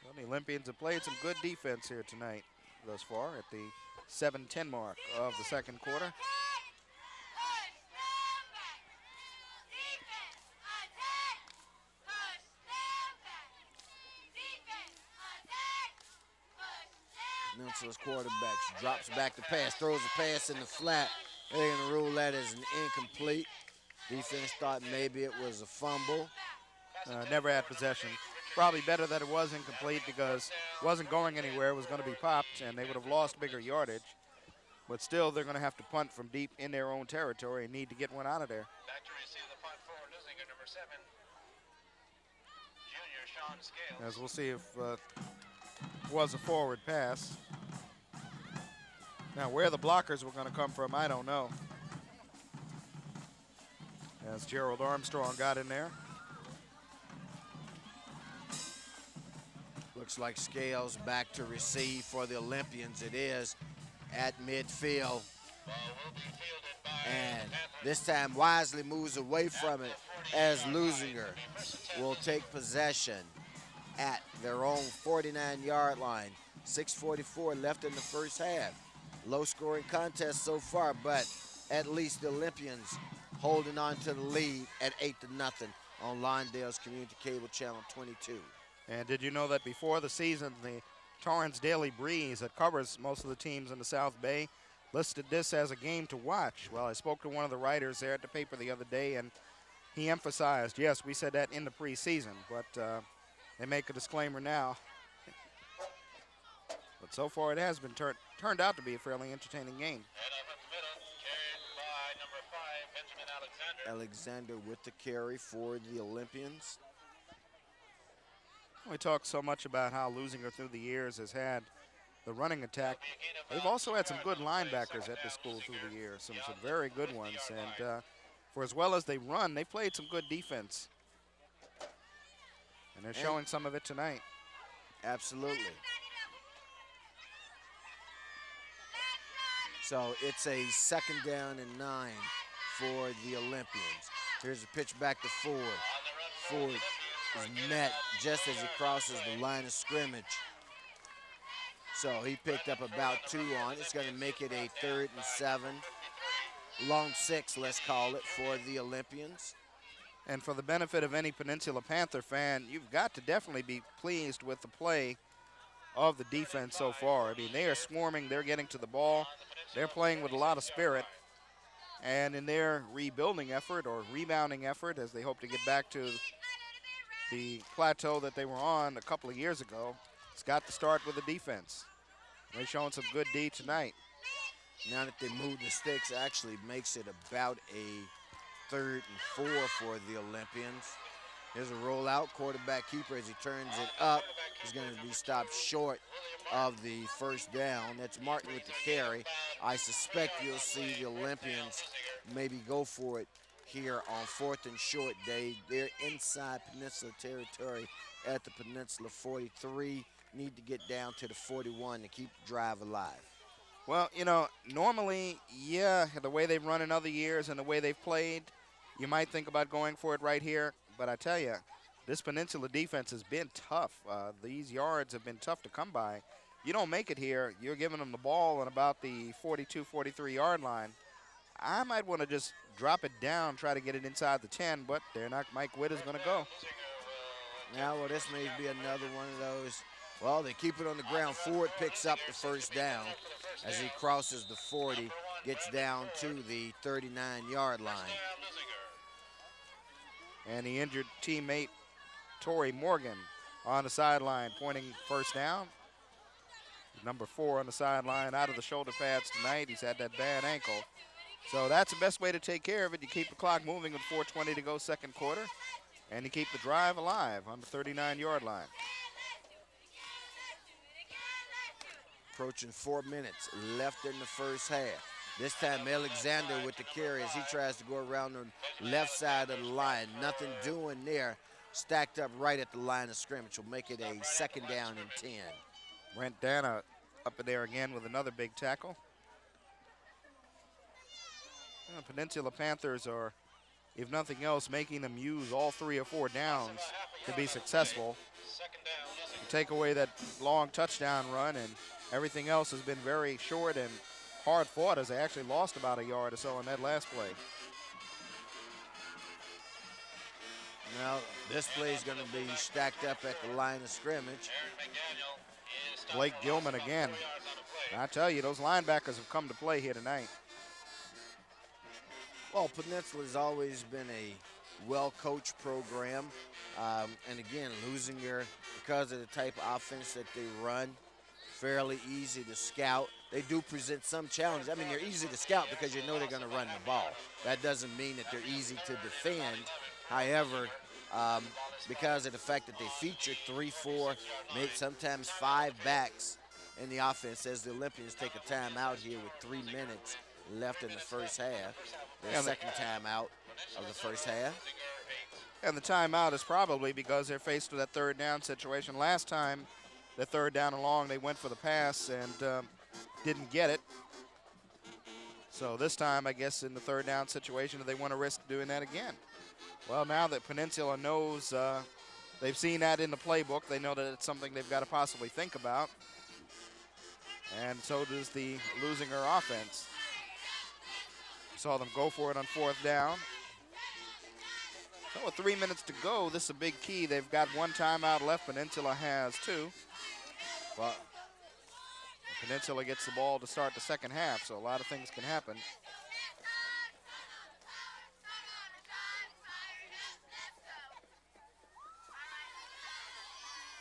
A: Well, the Olympians have played some good defense here tonight thus far at the 7:10 mark of the second quarter.
D: Peninsula's quarterbacks drops back the pass, throws a pass in the flat. They're going to rule that as an incomplete. Defense thought maybe it was a fumble.
A: Never had possession. Probably better that it was incomplete because it wasn't going anywhere. It was going to be popped, and they would have lost bigger yardage. But still, they're going to have to punt from deep in their own territory and need to get one out of there.
C: Back to receive the punt for Leuzinger, number 7, junior Sean Scales.
A: As we'll see if it was a forward pass. Now, where the blockers were going to come from, I don't know. As Gerald Armstrong got in there.
D: Looks like Scales back to receive for the Olympians. It is at midfield. And this time wisely moves away from it as Leuzinger will take possession at their own 49-yard line. 6:44 left in the first half. Low-scoring contest so far, but at least the Olympians holding on to the lead at 8-0 on Lawndale's Community Cable Channel 22.
A: And did you know that before the season, the Torrance Daily Breeze that covers most of the teams in the South Bay listed this as a game to watch? Well, I spoke to one of the writers there at the paper the other day, and he emphasized, yes, we said that in the preseason, but they make a disclaimer now. But so far it has been turned out to be a fairly entertaining game.
C: And up at the middle, carried by number 5, Benjamin Alexander.
D: Alexander with the carry for the Olympians.
A: We talk so much about how Leuzinger through the years has had the running attack. They've also had some good linebackers at the school through the years, some very good ones. And for as well as they run, they've played some good defense. And they're showing some of it tonight.
D: Absolutely. So it's a 2nd down and 9 for the Olympians. Here's a pitch back to Ford. Ford is met just as he crosses the line of scrimmage. So he picked up about 2 on it. It's going to make it a 3rd and 7. Long 6, let's call it, for the Olympians.
A: And for the benefit of any Peninsula Panther fan, you've got to definitely be pleased with the play of the defense so far. I mean, they are swarming. They're getting to the ball. They're playing with a lot of spirit. And in their rebuilding effort or rebounding effort, as they hope to get back to the plateau that they were on a couple of years ago, it's got to start with the defense. They're showing some good D tonight.
D: Now that they moved the sticks, actually makes it about a 3rd and 4 for the Olympians. Here's a rollout, quarterback keeper as he turns it up. He's going to be stopped short of the 1st down. That's Martin with the carry. I suspect you'll see the Olympians maybe go for it here on 4th and short, Dave. They're inside Peninsula territory at the Peninsula 43. Need to get down to the 41 to keep the drive alive.
A: Well, you know, normally, yeah, the way they've run in other years and the way they've played, you might think about going for it right here. But I tell you, this Peninsula defense has been tough. These yards have been tough to come by. You don't make it here, you're giving them the ball on about the 42, 43-yard line. I might want to just drop it down, try to get it inside the 10, but they're not. Mike Witt is going to go.
D: Now, well, this may be another one of those. Well, they keep it on the ground. Ford picks up the 1st down as he crosses the 40, gets down to the 39-yard line.
A: And the injured teammate, Torrey Morgan, on the sideline, pointing 1st down. Number 4 on the sideline, out of the shoulder pads tonight. He's had that bad ankle. So that's the best way to take care of it. You keep the clock moving with 4:20 to go 2nd quarter, and you keep the drive alive on the 39-yard line.
D: Approaching 4 minutes left in the 1st half. This time Alexander with the carry as he tries to go around the left side of the line. Nothing doing there. Stacked up right at the line of scrimmage will make it a 2nd down and 10.
A: Brent Dana up in there again with another big tackle. The Peninsula Panthers are, if nothing else, making them use all 3 or 4 downs to be successful. You take away that long touchdown run, and everything else has been very short and hard fought, as they actually lost about a yard or so in that last play.
D: Now, this play is going to be stacked up at the line of scrimmage.
A: Blake Gilman again. I tell you, those linebackers have come to play here tonight.
D: Well, Peninsula has always been a well-coached program. And again, Leuzinger, because of the type of offense that they run, fairly easy to scout. They do present some challenges. I mean, they're easy to scout because you know they're going to run the ball. That doesn't mean that they're easy to defend. However, because of the fact that they feature 3, 4, maybe sometimes 5 backs in the offense, as the Olympians take a timeout here with 3 minutes left in the 1st half. Their 2nd timeout of the 1st half.
A: And the timeout is probably because they're faced with that 3rd down situation. Last time, the 3rd down and long, they went for the pass and didn't get it. So this time, I guess, in the 3rd down situation, do they want to risk doing that again? Well, now that Peninsula knows, they've seen that in the playbook, they know that it's something they've got to possibly think about. And so does the Leuzinger offense. Saw them go for it on 4th down. So with 3 minutes to go, this is a big key. They've got 1 timeout left. Peninsula has 2. But Peninsula gets the ball to start the 2nd half, so a lot of things can happen.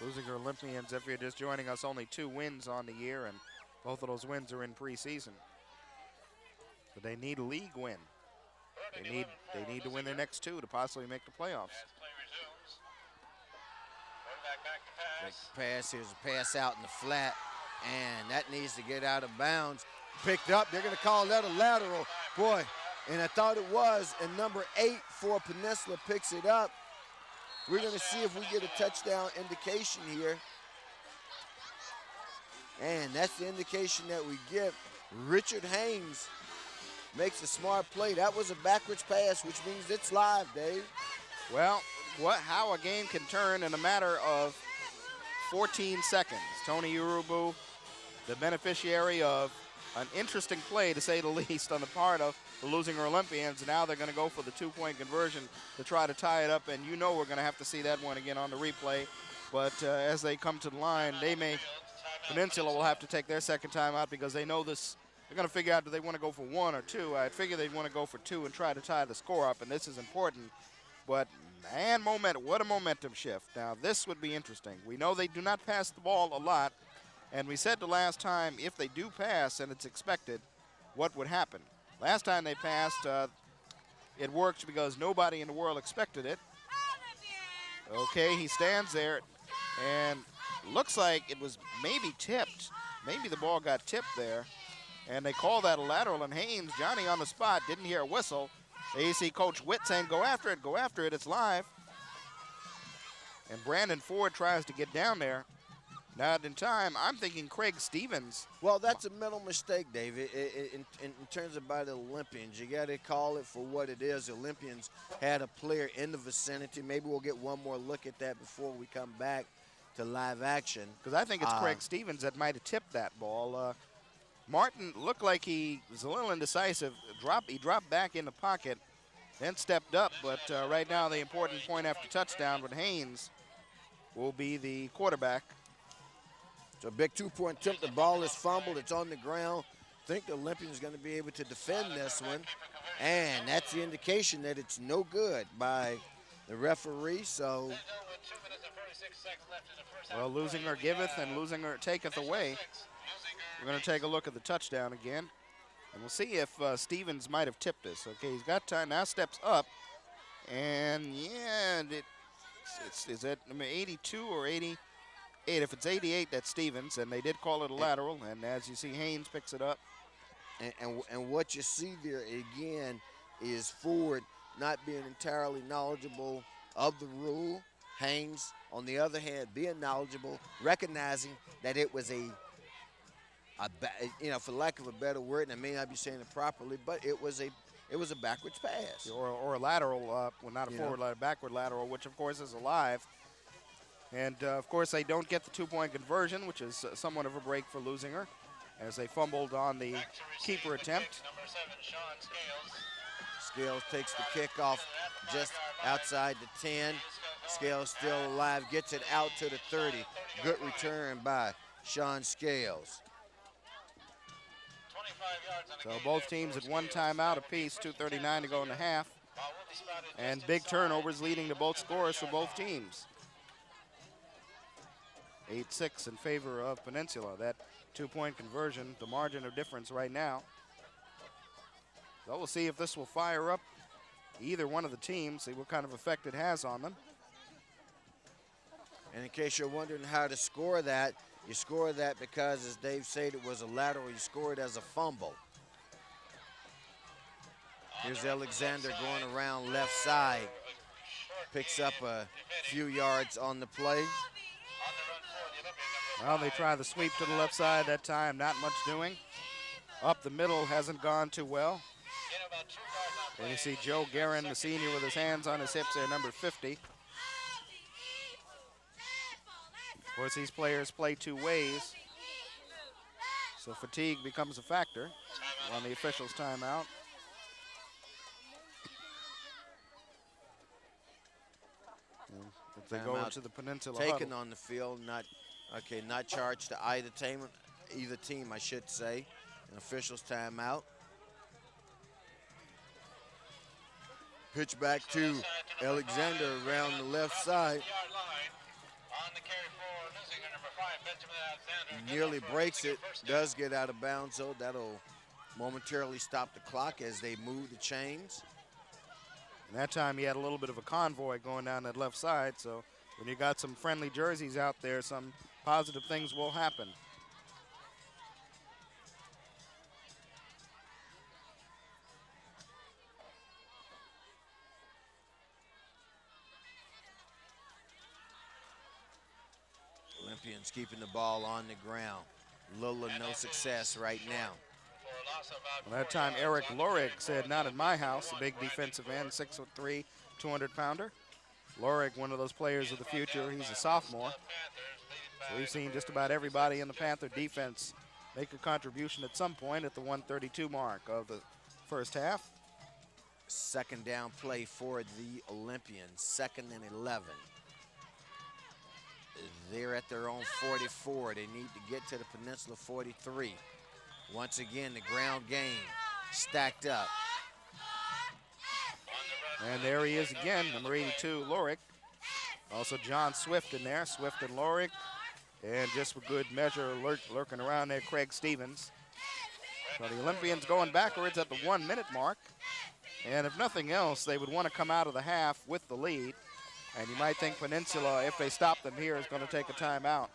A: Leuzinger Olympians, if you're just joining us, only 2 wins on the year, and both of those wins are in preseason. But they need a league win. They need to win their next 2 to possibly make the playoffs.
D: Pass, here's a pass out in the flat, and that needs to get out of bounds. Picked up, they're going to call that a lateral. Boy, and I thought it was, and number 8 for Peninsula picks it up. We're going to see if we get a touchdown indication here. And that's the indication that we get. Richard Haynes makes a smart play. That was a backwards pass, which means it's live, Dave.
A: Well, how a game can turn in a matter of 14 seconds. Tony Urubu, the beneficiary of an interesting play, to say the least, on the part of the Leuzinger Olympians. Now they're going to go for the two-point conversion to try to tie it up, and you know we're going to have to see that one again on the replay. But as they come to the line, Peninsula will have to take their second time out because they know this. They're going to figure out, do they want to go for one or two? I'd figure they'd want to go for two and try to tie the score up, and this is important. But, man, what a momentum shift. Now, this would be interesting. We know they do not pass the ball a lot, and we said the last time if they do pass and it's expected, what would happen? Last time they passed, it worked because nobody in the world expected it. Okay, he stands there, and looks like it was maybe tipped. Maybe the ball got tipped there, and they call that a lateral, and Haynes, Johnny on the spot, didn't hear a whistle. There you see Coach Witt saying, go after it, it's live. And Brandon Ford tries to get down there. Not in time. I'm thinking Craig Stevens.
D: Well, that's a mental mistake, David. In terms of by the Olympians, you got to call it for what it is. The Olympians had a player in the vicinity. Maybe we'll get one more look at that before we come back to live action.
A: Because I think it's Craig Stevens that might have tipped that ball. Martin looked like he was a little indecisive. He dropped back in the pocket, then stepped up. But right now the important point after touchdown with Haynes will be the quarterback.
D: So a big two-point attempt. The ball is fumbled. It's on the ground. I think the Olympians are going to be able to defend this one. And that's the indication that it's no good by the referee. So,
A: well, Leuzinger giveth and Leuzinger taketh away. We're going to take a look at the touchdown again. And we'll see if Stevens might have tipped this. Okay, he's got time. Now steps up. And, yeah, is it number 82 or 80? If it's 88, that's Stevens, and they did call it a lateral. And as you see, Haynes picks it up.
D: And what you see there again is Ford not being entirely knowledgeable of the rule. Haynes, on the other hand, being knowledgeable, recognizing that it was for lack of a better word, and I may not be saying it properly, but it was a backwards pass
A: or a lateral, well, not a forward lateral, backward lateral, which of course is alive. And, of course, they don't get the two-point conversion, which is somewhat of a break for Leuzinger, as they fumbled on the keeper attempt.
C: Number 7, Sean
D: Scales takes the kickoff just outside the 10. Scales still alive, gets it out to the 30. Good return by Sean Scales.
C: 25 yards on the
A: So both teams at one timeout apiece, 2:39 to go in the half. And big turnovers leading to both scores for both teams. 8-6 in favor of Peninsula. That two-point conversion, the margin of difference right now. So we'll see if this will fire up either one of the teams, see what kind of effect it has on them.
D: And in case you're wondering how to score that, you score that because, as Dave said, it was a lateral. You score it as a fumble. Here's Alexander going around left side. Picks up a few yards on the play.
A: Well, they try the sweep to the left side that time, not much doing. Up the middle hasn't gone too well. And you see Joe Guerin, the senior, with his hands on his hips there, number 50. Of course, these players play two ways, so fatigue becomes a factor on the officials' timeout. And if they go into the Peninsula
D: taken
A: huddle.
D: on the field, not charged to either team, I should say. An officials' timeout. Pitch back to Alexander around the left side. Nearly breaks it, does get out of bounds, though. That'll momentarily stop the clock as they move the chains.
A: And that time he had a little bit of a convoy going down that left side, so when you got some friendly jerseys out there, some positive things will happen.
D: Olympians keeping the ball on the ground. Little or no success right now.
A: Well, that time Eric Lorig said, "Not in my house." A big defensive end, 6'3", 200-pounder. Lorig, one of those players of the future. He's a sophomore. So we've seen just about everybody in the Panther defense make a contribution at some point at the 132 mark of the first half.
D: Second down play for the Olympians, 2nd and 11. They're at their own 44. They need to get to the Peninsula 43. Once again, the ground game stacked up.
A: And there he is again, number 82, Lorig. Also John Swift in there, Swift and Lorig. And just for good measure, lurking around there, Craig Stevens. So the Olympians going backwards at the 1-minute mark. And if nothing else, they would want to come out of the half with the lead. And you might think Peninsula, if they stop them here, is going to take a timeout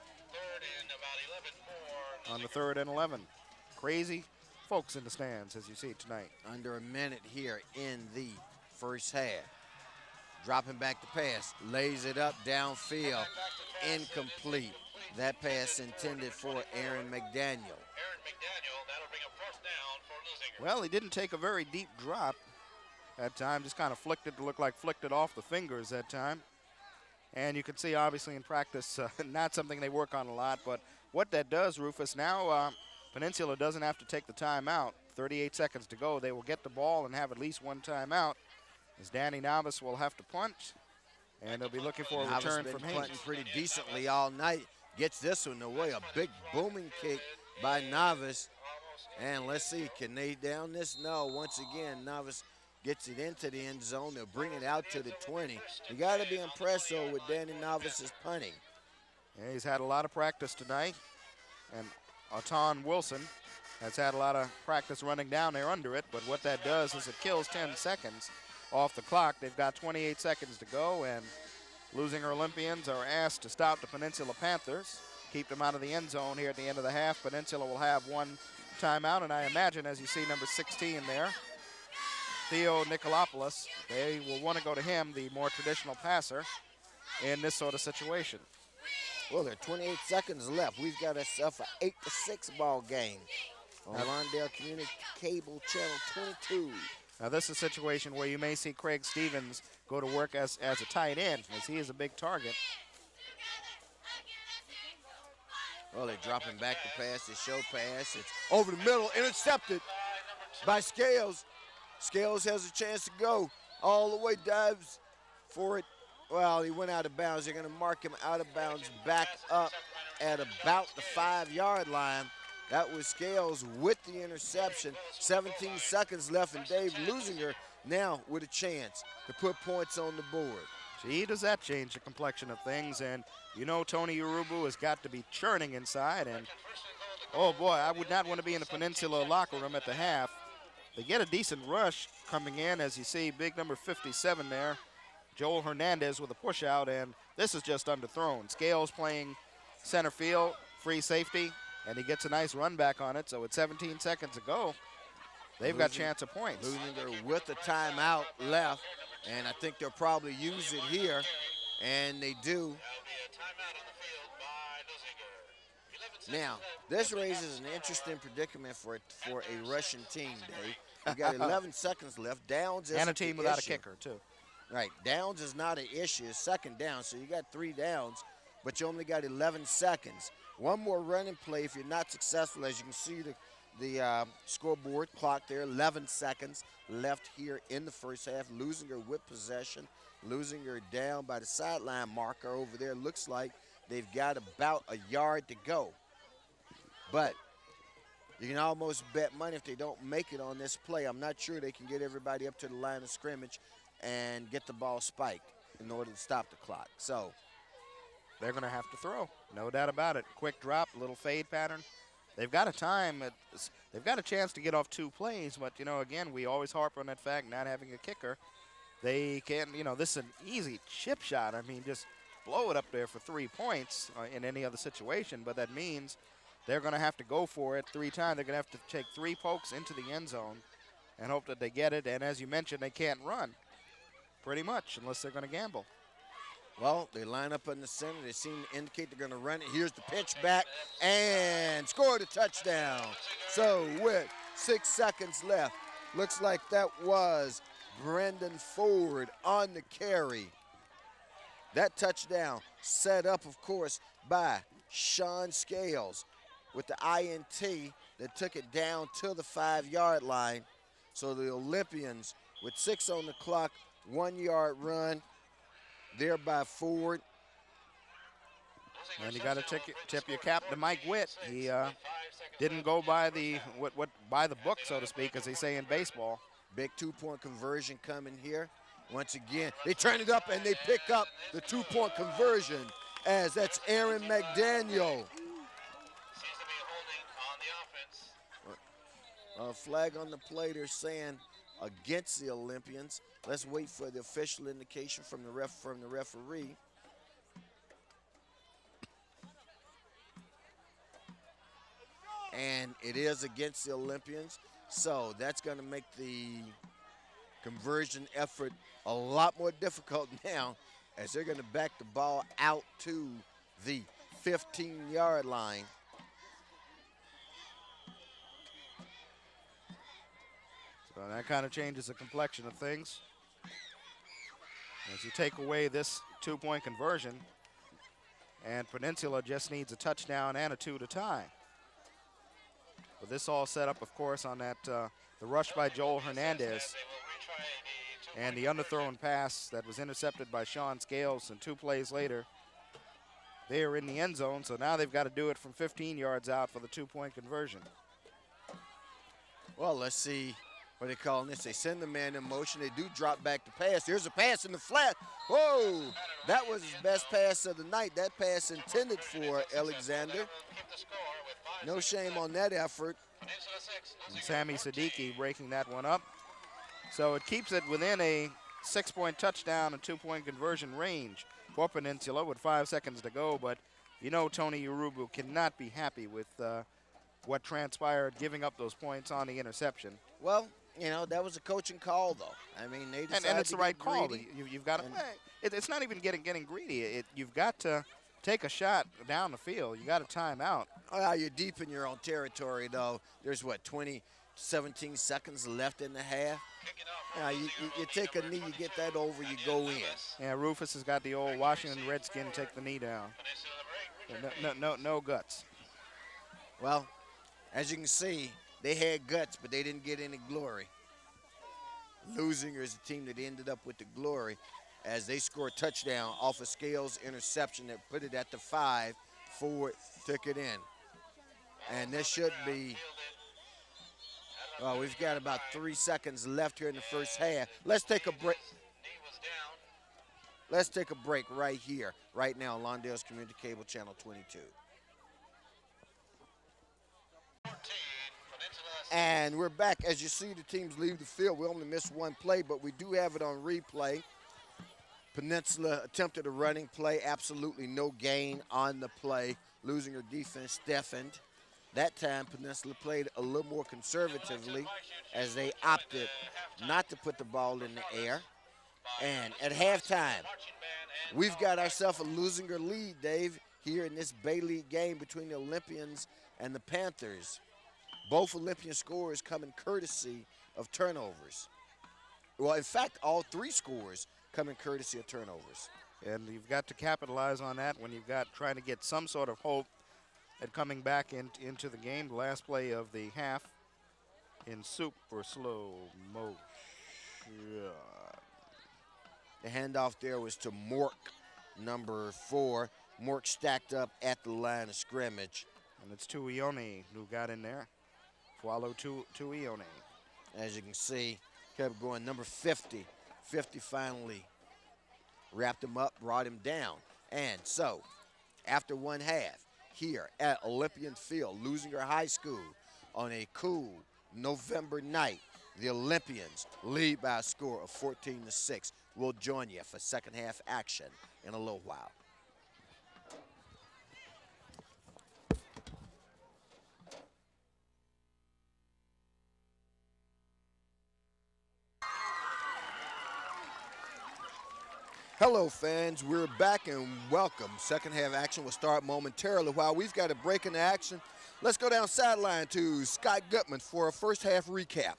A: on the 3rd and 11. Crazy folks in the stands, as you see tonight.
D: Under a minute here in the first half. Dropping back the pass, lays it up downfield, incomplete. That pass intended for Aaron McDaniel.
C: That'll bring a first down for Leuzinger.
A: Well, he didn't take a very deep drop that time, just kind of flicked it to look like flicked it off the fingers that time. And you can see, obviously, in practice, not something they work on a lot, but what that does, Rufus, now Peninsula doesn't have to take the timeout. 38 seconds to go. They will get the ball and have at least one timeout, as Danny Novice will have to punt, and they'll be looking for a return from Haynes.
D: Punting pretty decently all night. Gets this one away, a big booming kick by Novice. And let's see, can they down this? No, once again, Novice gets it into the end zone. They'll bring it out to the 20. You got to be impressed, though, with Danny Novice's punting.
A: Yeah, he's had a lot of practice tonight, and Auton Wilson has had a lot of practice running down there under it, but what that does is it kills 10 seconds off the clock. They've got 28 seconds to go, and Leuzinger Olympians are asked to stop the Peninsula Panthers, keep them out of the end zone here at the end of the half. Peninsula will have one timeout, and I imagine, as you see number 16 there, Theo Nicolopoulos, they will want to go to him, the more traditional passer, in this sort of situation.
D: Well, there are 28 seconds left. We've got ourselves an 8-6 ball game on Lawndale Community Cable Channel 22.
A: Now, this is a situation where you may see Craig Stevens go to work as a tight end, as he is a big target.
D: Well, they're dropping back the pass, the show pass. It's over the middle, intercepted by Scales. Scales has a chance to go all the way, dives for it. Well, he went out of bounds. They're going to mark him out of bounds back up at about the 5-yard line. That was Scales with the interception. 17 seconds left, and Dave Leuzinger now with a chance to put points on the board.
A: Gee, does that change the complexion of things? And you know Tony Urubu has got to be churning inside. And, oh, boy, I would not want to be in the Peninsula locker room at the half. They get a decent rush coming in, as you see, big number 57 there. Joel Hernandez with a push out, and this is just underthrown. Scales playing center field, free safety, and he gets a nice run back on it. So with 17 seconds to go, they've got chance of points.
D: Leuzinger with the timeout left, and I think they'll probably use it here, and they do. Now, this raises an interesting predicament for a Russian team, Dave. You got 11 seconds left. Downs is
A: and a team without
D: issue.
A: a kicker, too.
D: Right, downs is not an issue. It's second down, so you got 3 downs, but you only got 11 seconds. One more running play if you're not successful. As you can see the scoreboard clock there, 11 seconds left here in the first half. Leuzinger with possession. Leuzinger down by the sideline marker over there. Looks like they've got about a yard to go. But you can almost bet money if they don't make it on this play. I'm not sure they can get everybody up to the line of scrimmage and get the ball spiked in order to stop the clock. So
A: they're going to have to throw, no doubt about it. Quick drop, little fade pattern. They've got a time. They've got a chance to get off 2 plays, but, you know, again, we always harp on that fact, not having a kicker. They can't, you know, this is an easy chip shot. I mean, just blow it up there for 3 points in any other situation, but that means they're going to have to go for it 3 times. They're going to have to take 3 pokes into the end zone and hope that they get it. And as you mentioned, they can't run pretty much unless they're going to gamble.
D: Well, they line up in the center. They seem to indicate they're going to run it. Here's the pitch back and scored a touchdown. So with 6 seconds left. Looks like that was Brendan Ford on the carry. That touchdown set up, of course, by Sean Scales with the INT that took it down to the 5-yard line. So the Olympians with 6 on the clock, 1-yard run there by Ford.
A: And you got to tip your cap to Mike Witt. He didn't go by the by the book, so to speak, as they say in baseball.
D: Big 2-point conversion coming here. Once again, they turn it up and they pick up the 2-point conversion as that's Aaron McDaniel. A flag on the play, they're saying against the Olympians. Let's wait for the official indication from the referee. And it is against the Olympians, so that's going to make the conversion effort a lot more difficult now as they're going to back the ball out to the 15-yard line.
A: So that kind of changes the complexion of things. As you take away this 2-point conversion, and Peninsula just needs a touchdown and a 2 to tie. But this all set up, of course, on that the rush by Joel Hernandez and the underthrown pass that was intercepted by Sean Scales, and 2 plays later, they are in the end zone, so now they've got to do it from 15 yards out for the 2-point conversion.
D: Well, let's see what they call this. They send the man in motion. They do drop back the pass. There's a pass in the flat. Whoa, that was his best pass of the night. That pass intended for Alexander. No shame on that effort.
A: And Sammy Siddiqui breaking that one up. So it keeps it within a 6-point touchdown and 2-point conversion range for Peninsula with 5 seconds to go. But you know Tony Urubu cannot be happy with what transpired giving up those points on the interception.
D: Well, you know, that was a coaching call, though. I mean, they decided
A: and it's
D: to
A: the right
D: get
A: call.
D: greedy.
A: You've got to. It's not even getting greedy. You've got to take a shot down the field. You got to time out.
D: Oh, you're deep in your own territory, though. There's, 17 seconds left in the half. You take a knee, you get that over, you go in.
A: Yeah, Rufus has got the old Washington Redskin take the knee down. No guts.
D: Well, as you can see, they had guts, but they didn't get any glory. Leuzinger is the team that ended up with the glory as they scored a touchdown off of Scales' interception that put it at the 5. Ford took it in. And this should be, well, we've got about 3 seconds left here in the first half. Let's take a break. Let's take a break right here, right now, Lawndale's Community Cable Channel 22. And we're back. As you see, the teams leave the field. We only missed 1 play, but we do have it on replay. Peninsula attempted a running play, absolutely no gain on the play. Leuzinger defense stiffened. That time, Peninsula played a little more conservatively as they opted not to put the ball in the air. And at halftime, we've got ourselves a Leuzinger lead, Dave, here in this Bay League game between the Olympians and the Panthers. Both Olympian scores coming courtesy of turnovers. Well, in fact, all 3 scores coming courtesy of turnovers.
A: And you've got to capitalize on that when you've got trying to get some sort of hope at coming back into the game. The last play of the half in super slow motion.
D: The handoff there was to Mork, number 4. Mork stacked up at the line of scrimmage.
A: And it's Tuione who got in there. Follow Tuione.
D: As you can see, kept going. Number 50. 50 finally wrapped him up, brought him down. And so, after 1 half, here at Olympian Field, Leuzinger High School, on a cool November night, the Olympians lead by a score of 14-6. We'll join you for second half action in a little while. Hello, fans. We're back and welcome. Second half action will start momentarily. While we've got a break in the action,
B: Let's go down sideline to Scott Gutman for a first half recap.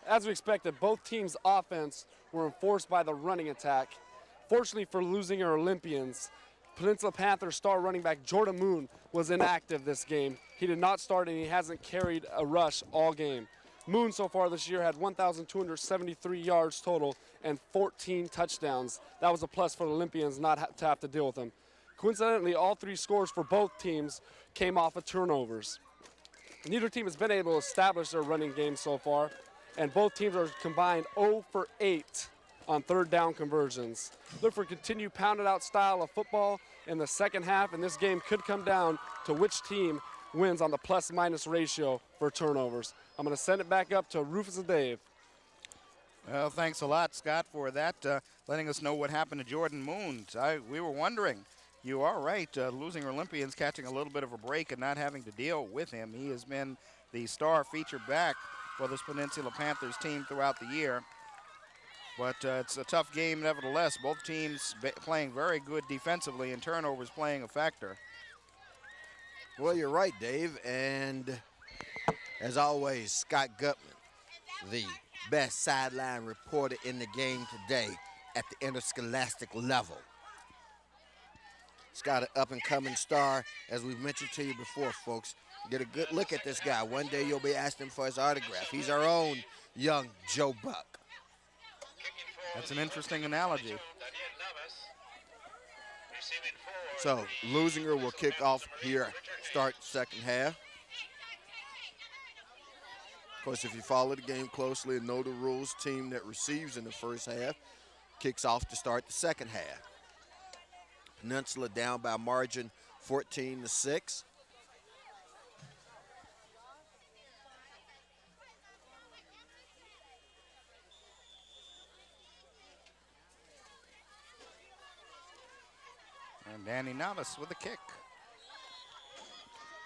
E: As we expected, both teams' offense were enforced by the running attack. Fortunately for Leuzinger Olympians, Peninsula Panthers star running back Jordan Moon was inactive this game. He did not start and he hasn't carried a rush all game. Moon so far this year had 1,273 yards total and 14 touchdowns. That was a plus for the Olympians not to have to deal with him. Coincidentally, all three scores for both teams came off of turnovers. Neither team has been able to establish their running game so far, and both teams are combined 0 for 8 on third down conversions. Look for continued pounded out style of football in the second half, and this game could come down to which team wins on the plus-minus ratio for turnovers. I'm going to send it back up to Rufus and Dave.
A: Well, thanks a lot, Scott, for that, letting us know what happened to Jordan Moon. We were wondering. You are right. Losing Olympians catching a little bit of a break and not having to deal with him. He has been the star featured back for this Peninsula Panthers team throughout the year. But it's a tough game nevertheless. Both teams playing very good defensively and turnovers playing a factor.
D: Well, you're right, Dave. And as always, Scott Gutman, the best sideline reporter in the game today at the interscholastic level. Scott, an up-and-coming star, as we've mentioned to you before, folks. Get a good look at this guy. One day you'll be asking for his autograph. He's our own young Joe Buck.
A: That's an interesting analogy.
B: So Leuzinger will kick off here, start second half. Of course, if you follow the game closely and know the rules, team that receives in the first half kicks off to start the second half. Peninsula down by a margin 14-6.
A: And Danny Novice with a kick.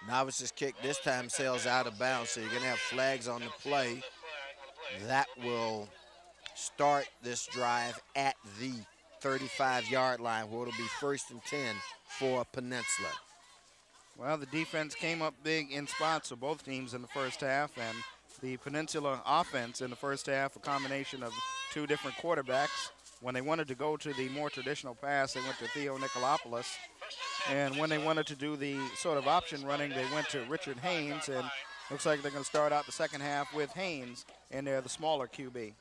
D: Novice's kick this time sails out of bounds, so you're going to have flags on the play. That will start this drive at the 35-yard line, where it'll be 1st and 10 for Peninsula.
A: Well, the defense came up big in spots of both teams in the first half, and the Peninsula offense in the first half, a combination of two different quarterbacks. When they wanted to go to the more traditional pass, they went to Theo Nicolopoulos. And when they wanted to do the sort of option running, they went to Richard Haynes. And looks like they're going to start out the second half with Haynes in there, the smaller QB.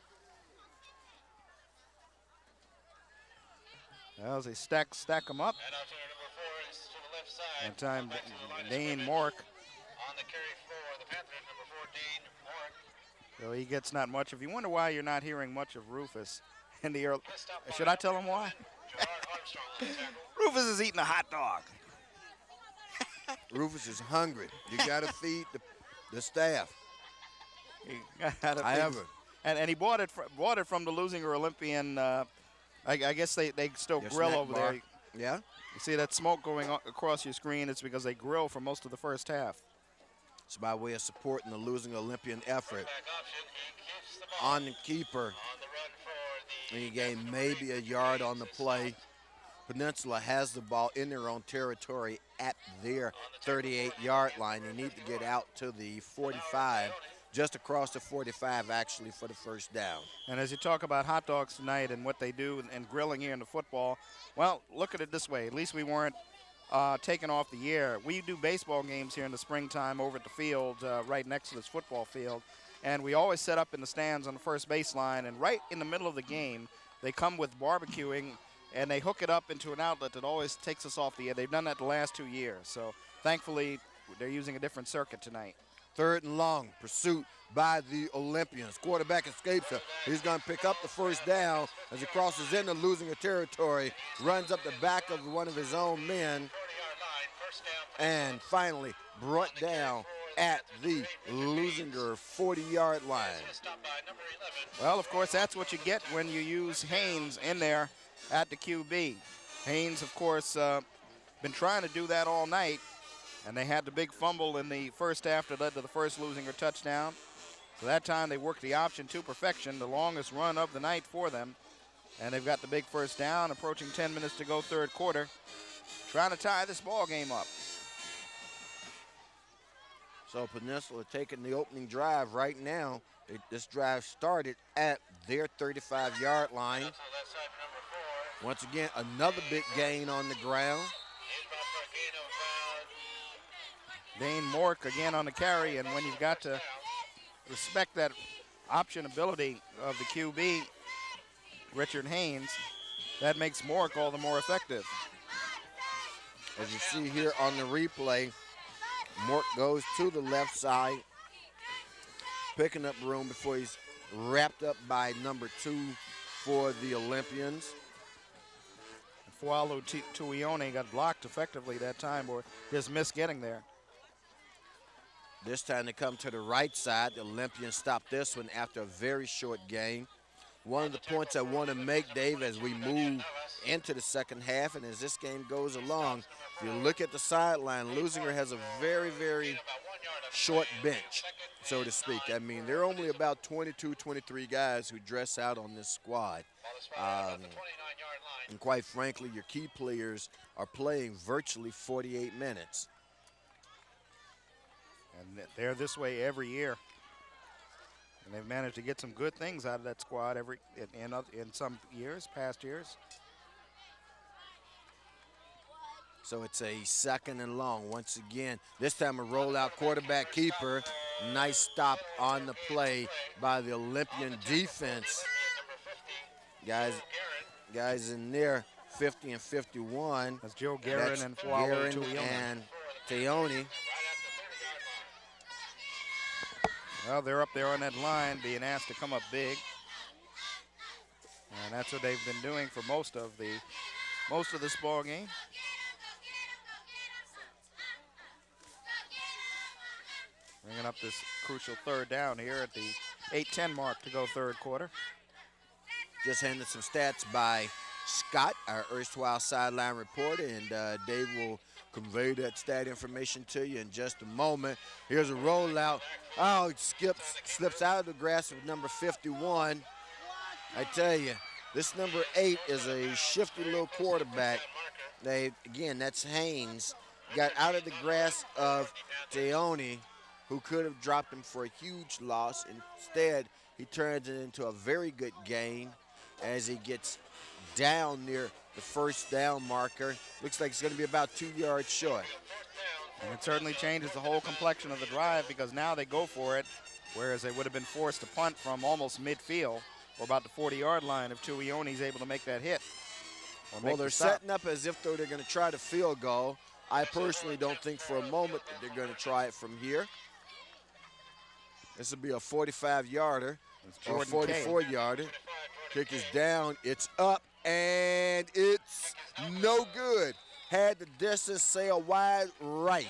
A: Well, as they stack them up. One time, Dane Mork.
C: On the carry for the Panthers, number 14, Mork.
A: So he gets not much. If you wonder why you're not hearing much of Rufus in the early, should I tell him why? Rufus is eating a hot dog.
B: Rufus is hungry. You got to feed the staff.
A: However, and he bought it from the Leuzinger Olympian. I guess they still
B: Your
A: grill
B: snack
A: over
B: bar.
A: there.
B: Yeah?
A: You see that smoke going across your screen? It's because they grill for most of the first half.
D: It's by way of supporting the Leuzinger Olympian effort. On the keeper, and he gained maybe a yard on the play. Peninsula has the ball in their own territory at their 38-yard line. They need to get out to the 45, just across the 45 actually, for the first down.
A: And as you talk about hot dogs tonight and what they do and grilling here in the football, well, look at it this way. At least we weren't taken off the air. We do baseball games here in the springtime over at the field right next to this football field. And we always set up in the stands on the first baseline. And right in the middle of the game, they come with barbecuing, and they hook it up into an outlet that always takes us off the air. They've done that the last 2 years. So thankfully, they're using a different circuit tonight.
B: 3rd and long, pursuit by the Olympians. Quarterback escapes her. He's going to pick up the first down as he crosses into losing territory, runs up the back of one of his own men, and finally brought down at the Leuzinger 40-yard line.
A: Well, of course, that's what you get when you use Haynes in there at the QB. Haynes, of course, been trying to do that all night, and they had the big fumble in the first half that led to the first Leuzinger touchdown. So that time they worked the option to perfection, the longest run of the night for them. And they've got the big first down, approaching 10 minutes to go third quarter. Trying to tie this ball game up.
D: So Peninsula taking the opening drive right now. This drive started at their 35-yard line.
C: So that's side number 4.
D: Once again, another big gain on the ground.
C: Inbound for a gain of
A: Dane Mork again on the carry, and when you've got to respect that option ability of the QB, Richard Haynes, that makes Mork all the more effective.
D: As you see here on the replay, Mork goes to the left side, picking up room before he's wrapped up by number 2 for the Olympians.
A: Fualo Tuione got blocked effectively that time, or just missed getting there.
D: This time they come to the right side. The Olympians stop this one after a very short game. One of the points I want to make, Dave, as we move into the second half and as this game goes along, if you look at the sideline, Leuzinger has a very, very short bench, so to speak. I mean, there are only about 22, 23 guys who dress out on this squad. And quite frankly, your key players are playing virtually 48 minutes.
A: And they're this way every year. And they've managed to get some good things out of that squad in some years, past years.
D: So it's a second and long once again. This time a rollout quarterback keeper. Nice stop on the play by the Olympian defense. Guys in there, 50 and 51.
A: That's Joe Guerin
D: That's
A: and Fualo
D: Guerin
A: Tuione.
D: and Teone.
A: Well, they're up there on that line being asked to come up big. And that's what they've been doing for most of this ball game. Bringing up this crucial third down here at the 8:10 mark to go third quarter.
D: Just handed some stats by Scott, our erstwhile sideline reporter, and Dave will convey that stat information to you in just a moment. Here's a rollout. Oh, it slips out of the grasp of number 51. I tell you, this number 8 is a shifty little quarterback. Again, that's Haynes. Got out of the grasp of Teone, who could have dropped him for a huge loss. Instead, he turns it into a very good gain as he gets down near the first down marker. Looks like it's going to be about 2 yards short.
A: And it certainly changes the whole complexion of the drive because now they go for it, whereas they would have been forced to punt from almost midfield or about the 40-yard line if Tuione's able to make that hit.
D: Well, they're setting up as if though they're going to try the field goal. I personally don't think for a moment that they're going to try it from here. This will be a 45-yarder or 44-yarder. Kick is down, it's up, and it's no good. Had the distance sail wide right.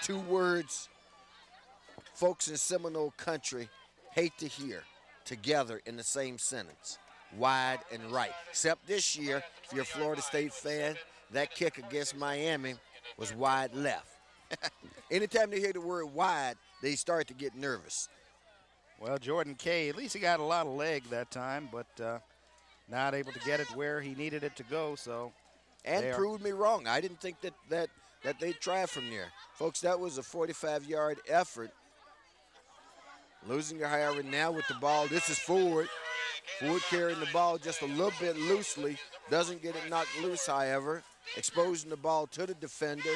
D: 2 words folks in Seminole country hate to hear together in the same sentence, wide and right. Except this year, if you're a Florida State fan, that kick against Miami was wide left. Anytime they hear the word wide, they start to get nervous.
A: Well, Jordan Kay, at least he got a lot of leg that time, but not able to get it where he needed it to go. So,
D: and proved me wrong. I didn't think that they'd try from there. Folks, that was a 45-yard effort. Leuzinger, however, now with the ball. This is Ford. Ford carrying the ball just a little bit loosely. Doesn't get it knocked loose, however. Exposing the ball to the defender.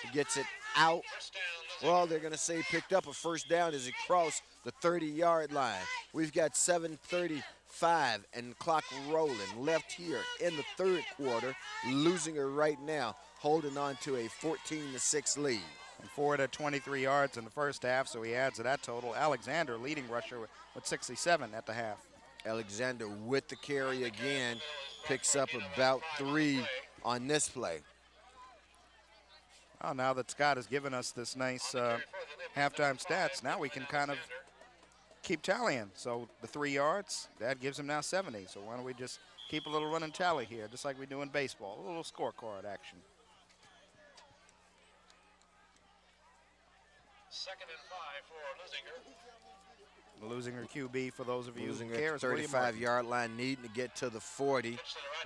D: He gets it out. Well, they're going to say picked up a first down as he crossed the 30-yard line. We've got 7:35 and the clock rolling left here in the third quarter. Leuzinger right now holding on to a 14-6 lead.
A: And Ford had 23 yards in the first half, so he adds to that total. Alexander, leading rusher, with 67 at the half.
D: Alexander with the carry again, picks up about 3 on this play.
A: Oh, now that Scott has given us this nice halftime stats, now we can kind of keep tallying. So the 3 yards, that gives him now 70. So why don't we just keep a little running tally here, just like we do in baseball, a little scorecard action.
C: 2nd and 5 for Leuzinger.
A: The Leuzinger QB, for those of you
D: Losing
A: who
D: at
A: care,
D: the
A: is William Martin.
D: 35-yard line, needing to get to the 40.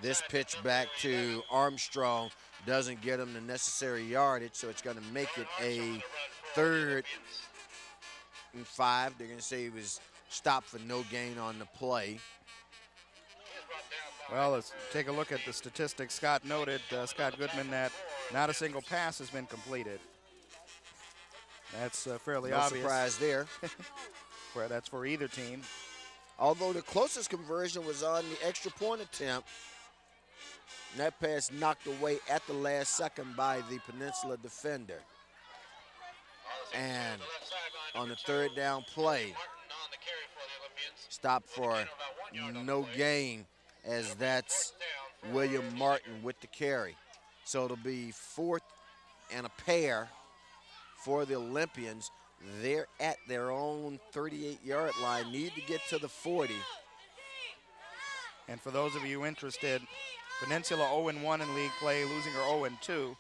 D: This pitch back to Armstrong doesn't get him the necessary yardage, so it's going to make it a 3rd and 5. They're going to say he was stopped for no gain on the play.
A: Well, let's take a look at the statistics. Scott noted, Scott Goodman, that not a single pass has been completed. That's fairly
D: No
A: obvious.
D: surprise there.
A: That's for either team.
D: Although the closest conversion was on the extra point attempt. And that pass knocked away at the last second by the Peninsula defender. And on the 3rd down play, stopped for no gain, as that's William Martin with the carry. So it'll be 4th and a pair for the Olympians. They're at their own 38-yard line, need to get to the 40.
A: And for those of you interested, Peninsula 0-1 in league play, Leuzinger 0-2.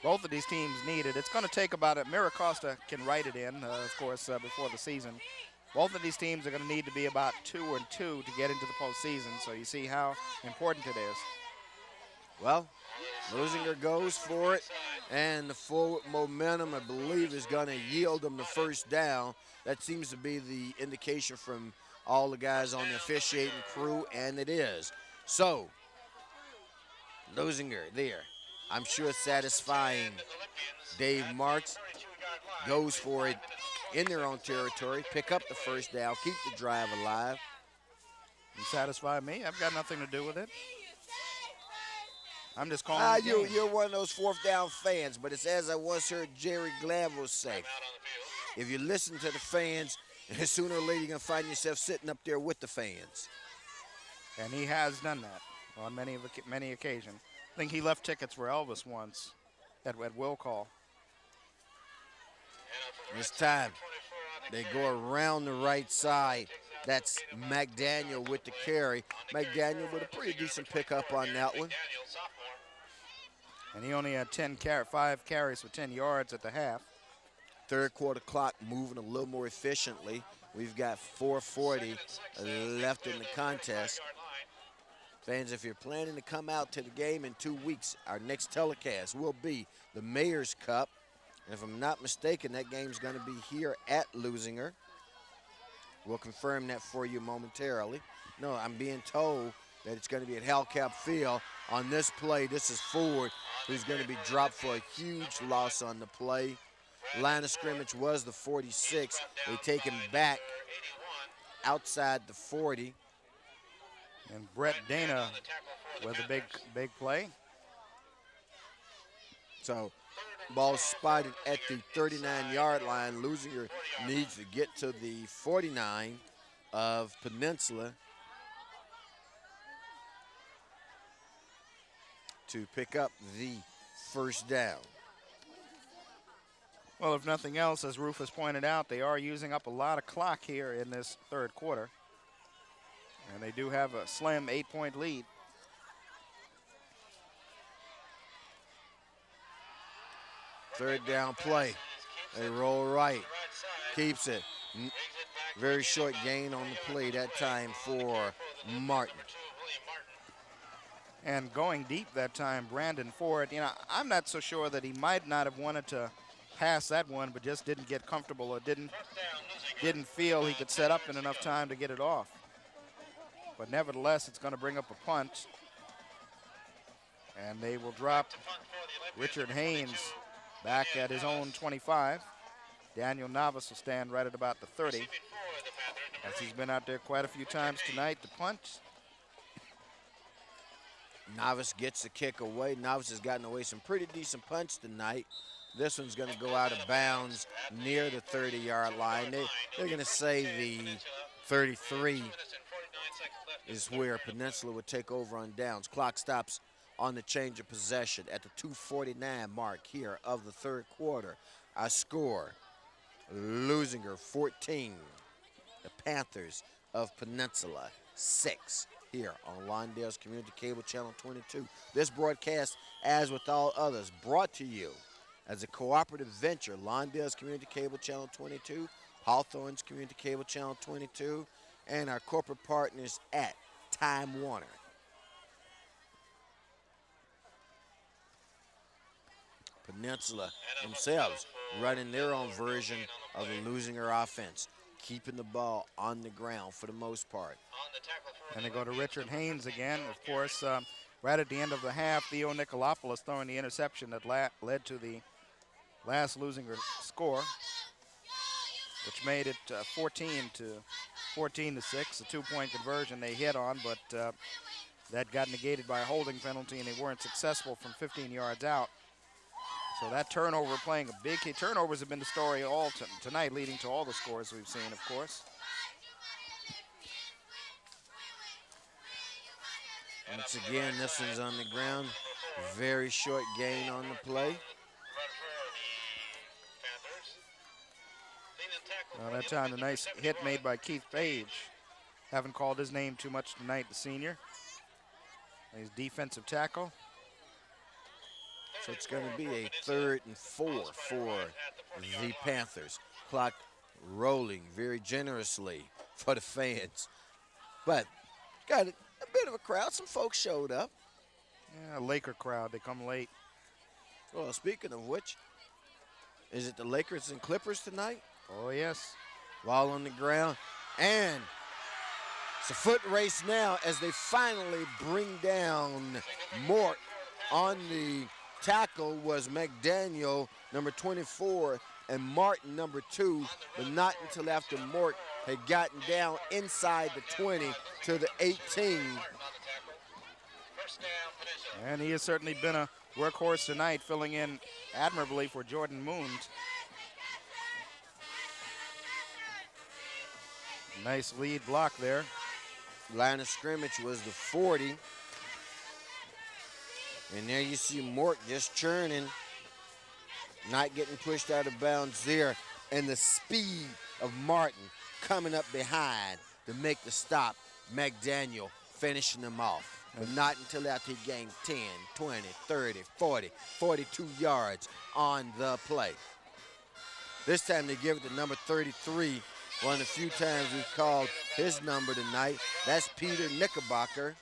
A: Both of these teams need it. It's going to take about it. Miracosta can write it in, of course, before the season. Both of these teams are going to need to be about 2-2 to get into the postseason, so you see how important it is.
D: Well, Leuzinger goes for it, and the forward momentum, I believe, is going to yield them the first down. That seems to be the indication from all the guys on the officiating crew, and it is. So, Leuzinger there, I'm sure satisfying Dave Marks, goes for it in their own territory, pick up the first down, keep the drive alive.
A: You satisfy me. I've got nothing to do with it. I'm just calling the game.
D: You're one of those 4th down fans, but it's as I once heard Jerry Glanville say, if you listen to the fans, sooner or later you're going to find yourself sitting up there with the fans.
A: And he has done that on many occasions. I think he left tickets for Elvis once at will call.
D: This time, they go around the right side. That's McDaniel with the carry. McDaniel with a pretty decent pickup on that one.
A: And he only had 5 carries for 10 yards at the half.
D: 3rd quarter clock moving a little more efficiently. We've got 4:40 left in the contest. Fans, if you're planning to come out to the game in 2 weeks, our next telecast will be the Mayor's Cup. And if I'm not mistaken, that game's going to be here at Leuzinger. We'll confirm that for you momentarily. No, I'm being told that it's going to be at Hellcat Field. On this play, this is Ford, who's going to be dropped for a huge loss on the play. Line of scrimmage was the 46. They take him back outside the 40.
A: And Brett Dana with a big play.
D: So, ball spotted at the 39-yard line. Leuzinger needs to get to the 49 of Peninsula to pick up the first down.
A: Well, if nothing else, as Rufus pointed out, they are using up a lot of clock here in this 3rd quarter. And they do have a slim 8-point lead.
D: Third down play. They roll right. Keeps it. Very short gain on the play that time for Martin.
A: And going deep that time, Brandon Ford, I'm not so sure that he might not have wanted to pass that one, but just didn't get comfortable or didn't feel he could set up in enough time to get it off. But nevertheless, it's going to bring up a punt. And they will drop Richard Haynes back at his own 25. Daniel Navas will stand right at about the 30. As he's been out there quite a few times tonight to punt.
D: Navas gets the kick away. Navas has gotten away some pretty decent punts tonight. This one's going to go out of bounds near the 30-yard line. They're going to say the 33 is where Peninsula would take over on downs. Clock stops on the change of possession at the 2:49 mark here of the 3rd quarter. Our score, Leuzinger 14, the Panthers of Peninsula 6 here on Lawndale's Community Cable Channel 22. This broadcast, as with all others, brought to you as a cooperative venture, Lawndale's Community Cable Channel 22, Hawthorne's Community Cable Channel 22, and our corporate partners at Time Warner. Peninsula themselves running their own version of the Leuzinger offense, keeping the ball on the ground for the most part.
A: And they go to Richard Haynes again. Of course, right at the end of the half, Theo Nicolopoulos throwing the interception that led to the last Leuzinger score, which made it 14 to 6. A 2-point conversion they hit on, but that got negated by a holding penalty, and they weren't successful from 15 yards out. So that turnover playing a big key. Turnovers have been the story all tonight, leading to all the scores we've seen, of course.
D: Once again, this one's on the ground. Very short gain on the play.
A: Well, that time, a nice hit made by Keith Page. Haven't called his name too much tonight, the senior. His defensive tackle.
D: So it's going to be a 3rd and 4 for the Panthers. Clock rolling very generously for the fans. But got a bit of a crowd. Some folks showed up.
A: Yeah, Laker crowd. They come late.
D: Well, speaking of which, is it the Lakers and Clippers tonight?
A: Oh, yes.
D: Ball on the ground. And it's a foot race now as they finally bring down Mort. On the tackle was McDaniel, number 24, and Martin, number 2, but not until after Mort had gotten down inside the 20 to the 18.
A: And he has certainly been a workhorse tonight, filling in admirably for Jordan Moons. Nice lead block there.
D: Line of scrimmage was the 40. And there you see Mort just churning, not getting pushed out of bounds there. And the speed of Martin coming up behind to make the stop. McDaniel finishing them off. But not until after he gained 10, 20, 30, 40, 42 yards on the play. This time they give it to number 33. One of the few times we've called his number tonight. That's Peter Knickerbocker.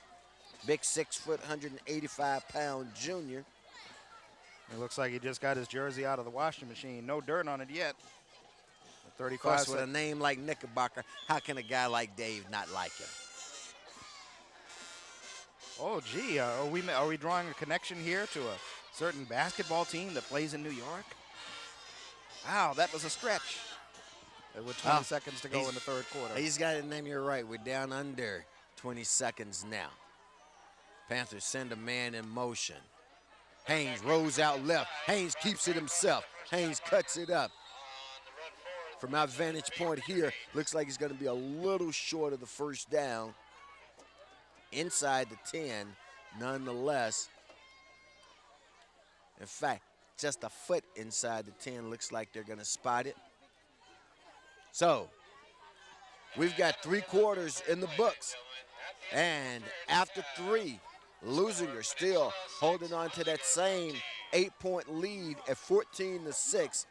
D: Big 6 foot, 185-pound junior.
A: It looks like he just got his jersey out of the washing machine. No dirt on it yet.
D: Of
A: 35.
D: course, with a name like Knickerbocker, how can a guy like Dave not like him?
A: Oh, gee, are we drawing a connection here to a certain basketball team that plays in New York? Wow, that was a stretch. With 20 seconds to go in the third quarter.
D: He's got it named. You're right. We're down under 20 seconds now. Panthers send a man in motion. Haynes rolls out left. Haynes keeps it himself. Haynes cuts it up. From our vantage point here, looks like he's going to be a little short of the first down. Inside the 10, nonetheless. In fact, just a foot inside the 10. Looks like they're going to spot it. So, we've got 3 quarters in the books. And after 3, Leuzinger still holding on to that same 8-point lead at 14-6.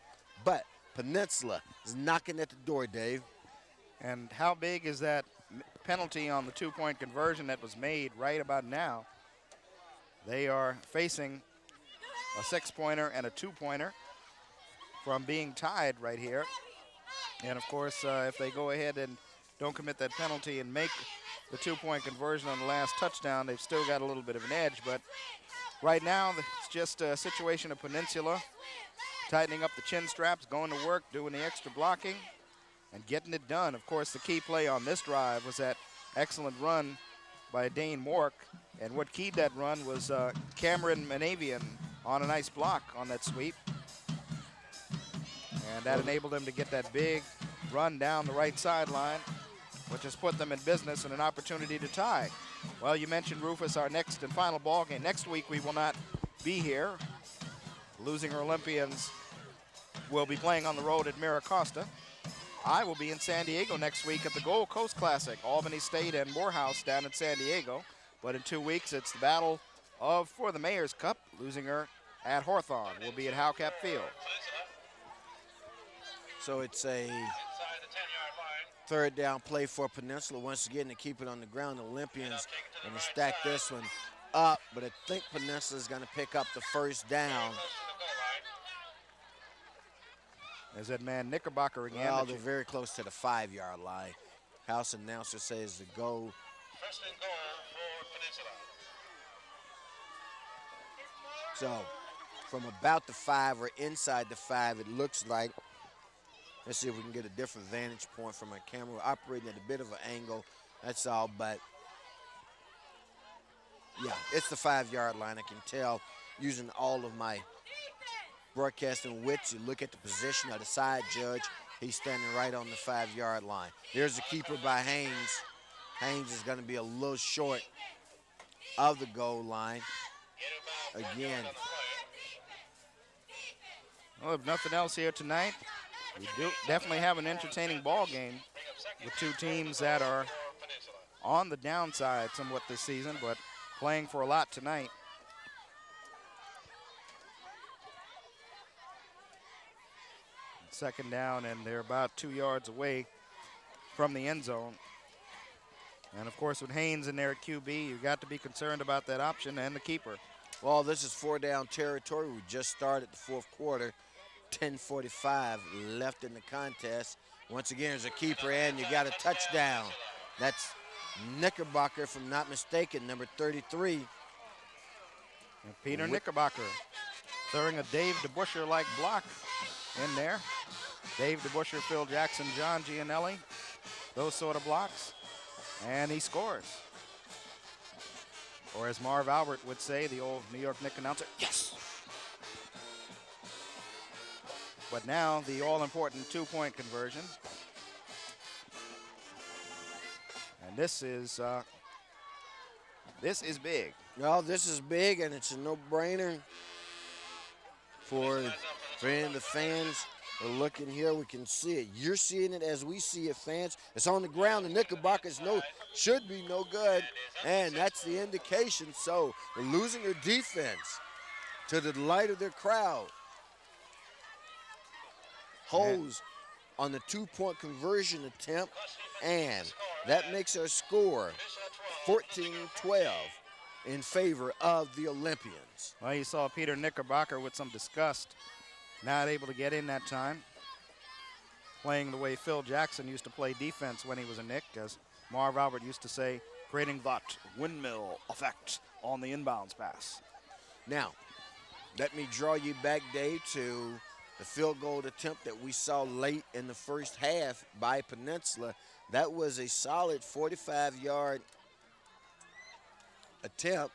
D: But Peninsula is knocking at the door, Dave.
A: And how big is that penalty on the 2-point conversion that was made right about now? They are facing a 6-pointer and a 2-pointer from being tied right here. And, of course, if they go ahead and don't commit that penalty and make the 2-point conversion on the last touchdown, they've still got a little bit of an edge. But right now, it's just a situation of Peninsula tightening up the chin straps, going to work, doing the extra blocking, and getting it done. Of course, the key play on this drive was that excellent run by Dane Mork. And what keyed that run was Cameron Manavian on a nice block on that sweep. And that enabled them to get that big run down the right sideline, which has put them in business and an opportunity to tie. Well, you mentioned, Rufus, our next and final ball game. Next week we will not be here. Leuzinger Olympians will be playing on the road at Miracosta. I will be in San Diego next week at the Gold Coast Classic, Albany State and Morehouse down in San Diego. But in 2 weeks, it's the battle for the Mayor's Cup. Leuzinger at Hawthorne will be at Howcap Field.
D: So it's a third down play for Peninsula. Once again, to keep it on the ground, the Olympians going to stack this one up, but I think Peninsula is going to pick up the first down.
A: There's that man Knickerbocker again.
D: Well, they're very close to the 5-yard line. House announcer says to go.
C: First and goal for Peninsula.
D: So from about the 5 or inside the 5, it looks like. Let's see if we can get a different vantage point from our camera. We're operating at a bit of an angle, that's all, but yeah, it's the 5-yard line. I can tell using all of my broadcasting wits. You look at the position of the side judge. He's standing right on the 5-yard line. There's the keeper by Haynes. Haynes is going to be a little short of the goal line. Again.
A: Well, if nothing else here tonight, we do definitely have an entertaining ball game with two teams that are on the downside somewhat this season, but playing for a lot tonight. Second down, and they're about 2 yards away from the end zone. And of course, with Haynes in there at QB, you've got to be concerned about that option and the keeper.
D: Well, this is 4-down territory. We just started the fourth quarter. 10:45 left in the contest. Once again, there's a keeper, and you got a touchdown. That's Knickerbocker, if I'm not mistaken, number 33.
A: And Peter Knickerbocker throwing a Dave DeBuscher-like block in there. Dave DeBuscher, Phil Jackson, John Gianelli, those sort of blocks. And he scores. Or as Marv Albert would say, the old New York Knicks announcer, yes! But now the all-important 2-point conversion. And this is big.
D: Well, this is big, and it's a no-brainer for any of the fans. We're looking here, we can see it. You're seeing it as we see it, fans. It's on the ground. The Knickerbockers should be no good, and that's the indication. So they're losing their defense to the delight of their crowd. Holds on the 2-point conversion attempt, and that makes our score 14-12 in favor of the Olympians.
A: Well, you saw Peter Knickerbocker with some disgust, not able to get in that time, playing the way Phil Jackson used to play defense when he was a Knick, as Marv Albert used to say, creating that windmill effect on the inbounds pass.
D: Now, let me draw you back, Dave, to the field goal attempt that we saw late in the first half by Peninsula. That was a solid 45-yard attempt.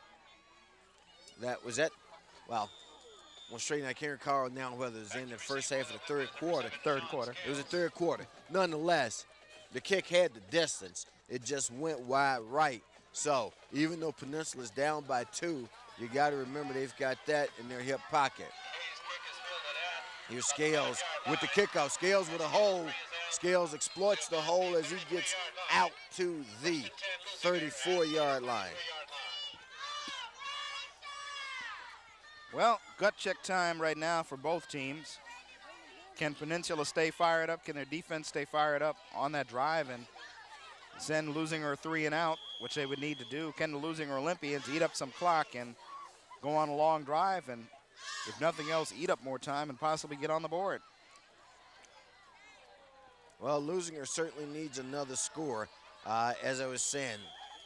D: That was well, straight, I can't recall now whether it was in the first half or the third quarter.
A: Third quarter.
D: It was the third quarter. Nonetheless, the kick had the distance. It just went wide right. So even though Peninsula's down by 2, you got to remember they've got that in their hip pocket. Here's Scales with the kickoff. Scales with a hole. Scales exploits the hole as he gets out to the 34-yard line.
A: Well, gut check time right now for both teams. Can Peninsula stay fired up? Can their defense stay fired up on that drive and send Leuzinger 3 and out, which they would need to do? Can the Leuzinger Olympians eat up some clock and go on a long drive and, if nothing else, eat up more time and possibly get on the board?
D: Well, Leuzinger certainly needs another score. As I was saying,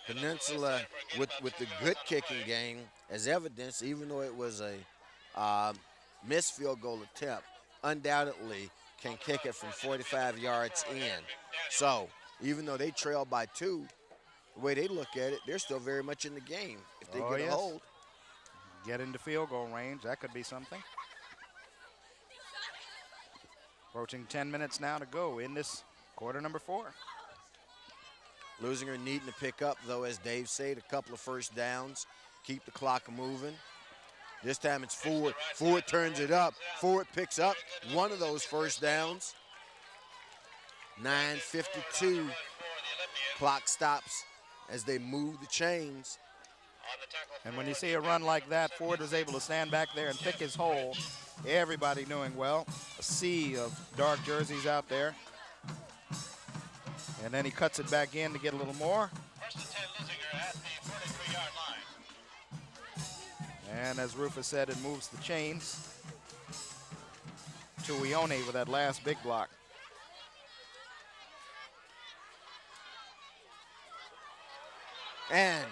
D: Peninsula with the good kicking game as evidence, even though it was a missed field goal attempt, undoubtedly can kick it from 45 yards in. So even though they trail by 2, the way they look at it, they're still very much in the game if they get a hold.
A: Get into field goal range, that could be something. Approaching 10 minutes now to go in this quarter number 4.
D: Leuzinger needing to pick up, though, as Dave said, a couple of first downs, keep the clock moving. This time it's Ford. Ford turns it up. Ford picks up one of those first downs. 9:52. Clock stops as they move the chains.
A: And when you see a run like that, Ford was able to stand back there and pick his hole. Everybody doing well. A sea of dark jerseys out there. And then he cuts it back in to get a little more.
C: First and 10, Leuzinger at the 43-yard line.
A: And as Rufus said, it moves the chains to Ione with that last big block.
D: And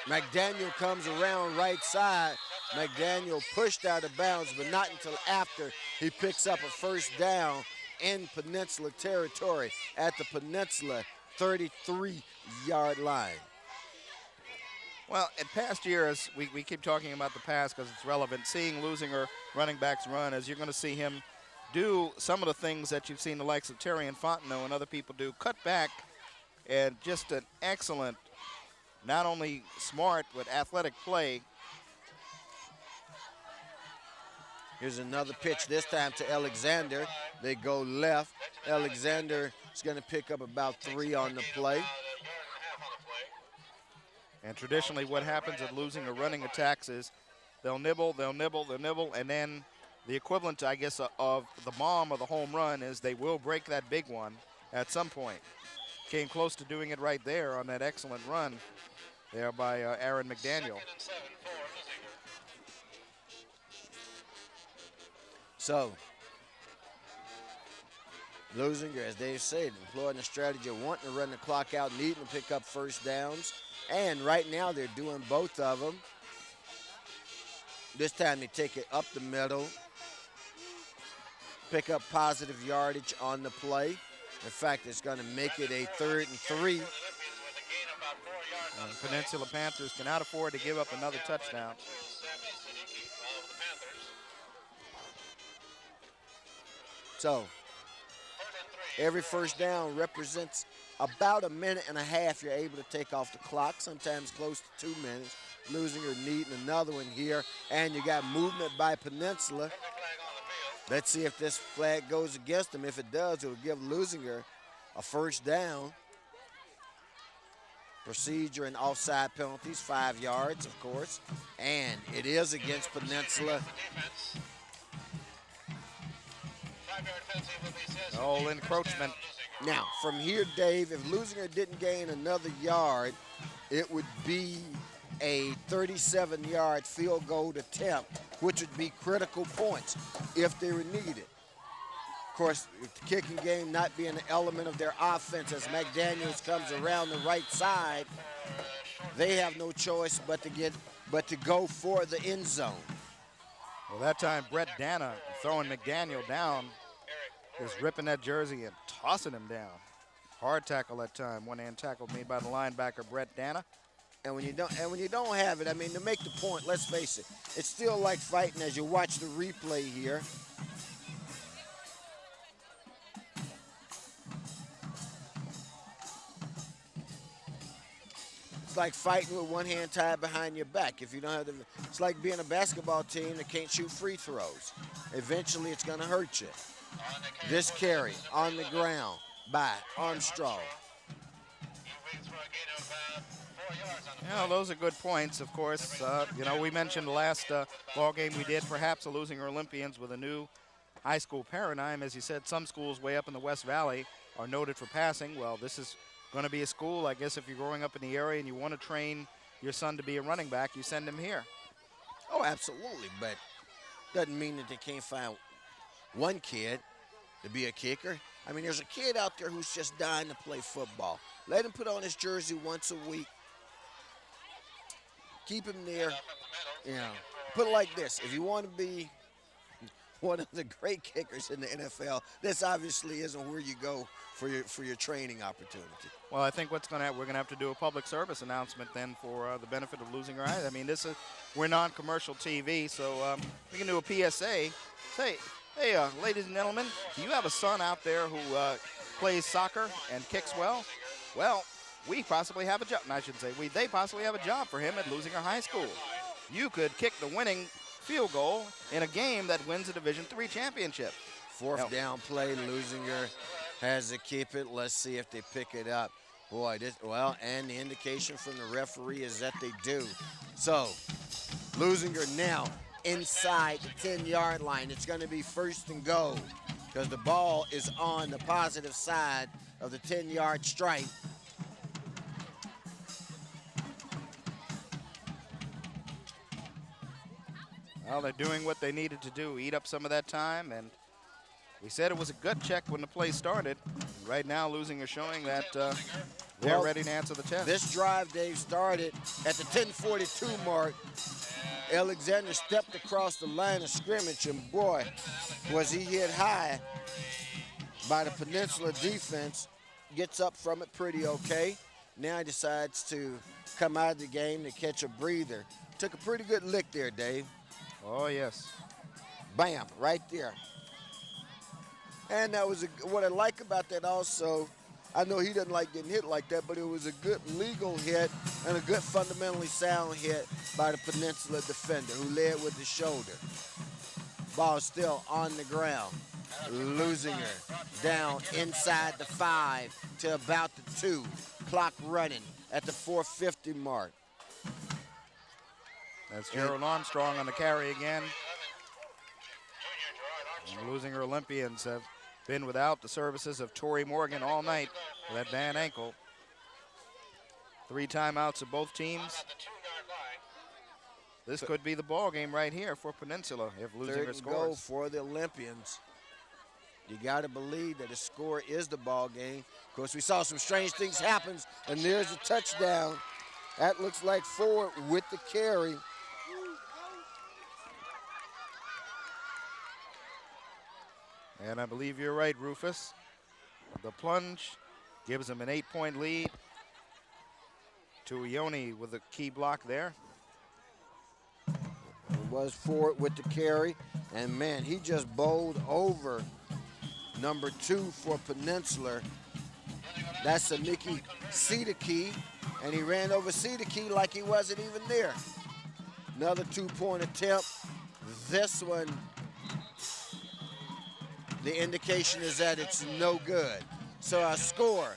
D: McDaniel comes around right side. McDaniel pushed out of bounds, but not until after he picks up a first down in Peninsula territory at the Peninsula 33-yard line.
A: Well, in past years, we keep talking about the past because it's relevant. Seeing Leuzinger running backs run, as you're going to see him do some of the things that you've seen the likes of Terry and Fontenot and other people do, cut back, and just an excellent, not only smart, but athletic play.
D: Here's another pitch, this time to Alexander. They go left. Alexander is going to pick up about 3 on the play.
A: And traditionally what happens at Leuzinger running attacks is they'll nibble, and then the equivalent, I guess, of the bomb or the home run is they will break that big one at some point. Came close to doing it right there on that excellent run there by Aaron McDaniel.
D: So, Leuzinger, as Dave said, employing the strategy of wanting to run the clock out, needing to pick up first downs. And right now they're doing both of them. This time they take it up the middle, pick up positive yardage on the play. In fact, it's going to make it a 3rd and 3.
A: And Peninsula Panthers cannot afford to give up another touchdown.
D: So, every first down represents about 1.5 minutes you're able to take off the clock, sometimes close to 2 minutes. Leuzinger needing another one here, and you got movement by Peninsula. Let's see if this flag goes against them. If it does, it'll give Leuzinger a first down. Procedure and offside penalties, 5 yards, of course, and it is against Peninsula.
A: All encroachment.
D: Now, from here, Dave, if Leuzinger didn't gain another yard, it would be a 37-yard field goal attempt, which would be critical points if they were needed. Of course, with the kicking game not being an element of their offense as McDaniels comes around the right side, they have no choice but to go for the end zone.
A: Well, that time Brett Dana throwing McDaniel down, is ripping that jersey and tossing him down. Hard tackle that time. One-hand tackle made by the linebacker Brett Dana.
D: And when you don't have it, I mean, to make the point, let's face it, it's still like fighting as you watch the replay here. It's like fighting with one hand tied behind your back. If you don't have the, it's like being a basketball team that can't shoot free throws. Eventually, it's going to hurt you. This carry on the ground by Armstrong.
A: Yeah, those are good points, of course. You know, we mentioned the last ball game we did, perhaps the Leuzinger Olympians with a new high school paradigm. As you said, some schools way up in the West Valley are noted for passing. Well, this is going to be a school, I guess, if you're growing up in the area and you want to train your son to be a running back, you send him here.
D: Oh, absolutely, but doesn't mean that they can't find one kid to be a kicker. I mean, there's a kid out there who's just dying to play football. Let him put on his jersey once a week. Keep him there. You know, put it like this. If you want to be one of the great kickers in the NFL, this obviously isn't where you go for your training opportunity.
A: Well, I think we're going to have to do a public service announcement then for the benefit of Leuzinger. I mean, we're non-commercial TV, so we can do a PSA. Say, hey, ladies and gentlemen, do you have a son out there who plays soccer and kicks well? Well, we possibly have a job. I should say they possibly have a job for him at Leuzinger High School. You could kick the winning field goal in a game that wins a Division III championship.
D: Fourth down play, Leuzinger has to keep it. Let's see if they pick it up. Boy, and the indication from the referee is that they do. So, Leuzinger now inside the 10-yard line. It's going to be first and goal because the ball is on the positive side of the 10-yard stripe.
A: Well, they're doing what they needed to do, eat up some of that time, and we said it was a gut check when the play started. Right now, Leuzinger showing that they're
D: Well,
A: ready to answer the test.
D: This drive, Dave, started at the 10:42 mark. Alexander stepped across the line of scrimmage, and boy, was he hit high by the Peninsula defense. Gets up from it pretty okay. Now he decides to come out of the game to catch a breather. Took a pretty good lick there, Dave.
A: Oh, yes.
D: Bam, right there. And that was what I like about that also. I know he doesn't like getting hit like that, but it was a good legal hit and a good fundamentally sound hit by the Peninsula defender who led with the shoulder. Ball still on the ground. Leuzinger down inside the 5 to about the 2. Clock running at the 4:50 mark.
A: That's Gerald Armstrong on the carry again. And the Leuzinger Olympians have been without the services of Torrey Morgan all night with that bad ankle. 3 timeouts of both teams. This could be the ball game right here for Peninsula if Leuzinger
D: 3rd and goal
A: scores.
D: for the Olympians. You got to believe that the score is the ball game. Of course, we saw some strange things happen, and there's a touchdown. That looks like Ford with the carry.
A: And I believe you're right, Rufus. The plunge gives them an 8-point lead. To Ione with a key block there.
D: It was Ford with the carry, and man, he just bowled over number 2 for Peninsula. That's a Mickey Siddiqui, and he ran over Siddiqui like he wasn't even there. Another 2-point attempt. This one, the indication is that it's no good. So our score,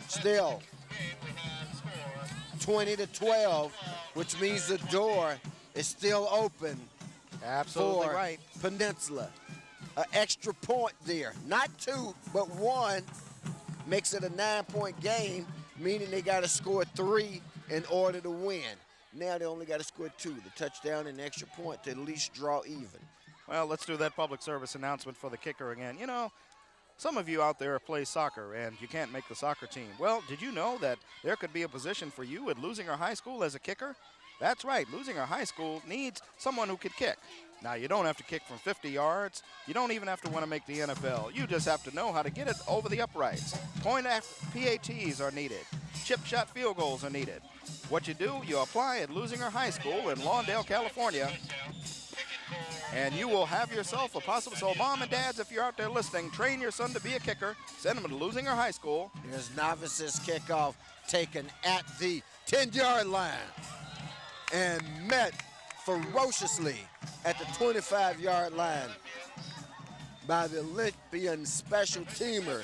D: still 20-12, which means the door is still open.
A: Absolutely
D: for
A: right.
D: Peninsula. An extra point there. Not 2, but 1 makes it a 9-point game, meaning they got to score 3 in order to win. Now they only got to score 2, the touchdown and the extra point to at least draw even.
A: Well, let's do that public service announcement for the kicker again. You know, some of you out there play soccer and you can't make the soccer team. Well, did you know that there could be a position for you at Leuzinger High School as a kicker? That's right, Leuzinger High School needs someone who can kick. Now, you don't have to kick from 50 yards. You don't even have to want to make the NFL. You just have to know how to get it over the uprights. Point PATs are needed. Chip shot field goals are needed. What you do, you apply at Leuzinger High School in Lawndale, California, and you will have yourself a possible. So mom and dads, if you're out there listening, train your son to be a kicker. Send him to Leuzinger High School.
D: Here's Novice's kickoff taken at the 10-yard line and met ferociously at the 25-yard line by the Olympian special teamer.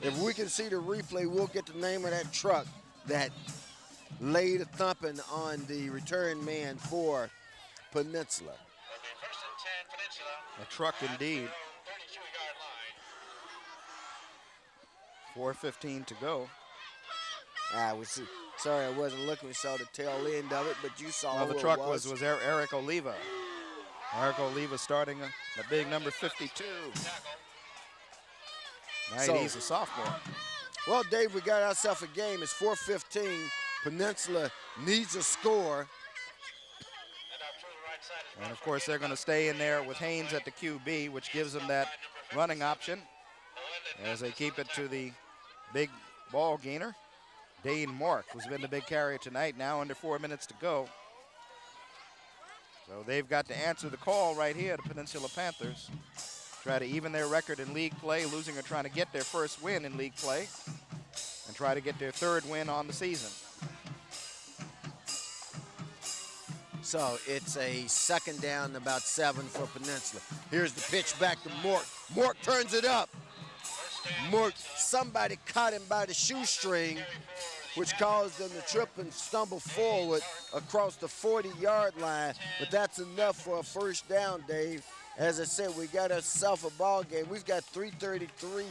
D: If we can see the replay, we'll get the name of that truck that laid a thumping on the return man for Peninsula.
A: A truck indeed. 4:15 to go.
D: We see. Sorry, I wasn't looking. We saw the tail end of it, but you saw
A: Well, the
D: who it
A: truck was Eric Oliva. Eric Oliva starting the big number 52.
D: So-
A: He's a sophomore.
D: Well, Dave, we got ourselves a game. It's 4:15. Peninsula needs a score.
A: And, of course, they're going to stay in there with Haynes at the QB, which gives them that running option as they keep it to the big ball gainer, Dane Mark, who's been the big carrier tonight, now under 4 minutes to go. So they've got to answer the call right here, the Peninsula Panthers. Try to even their record in league play. Leuzinger trying to get their first win in league play and try to get their 3rd win on the season.
D: So it's a 2nd down and about 7 for Peninsula. Here's the pitch back to Mork. Mork turns it up. Mork, somebody caught him by the shoestring, which caused them to trip and stumble forward across the 40-yard line. But that's enough for a 1st down, Dave. As I said, we got ourselves a ball game. We've got 3:33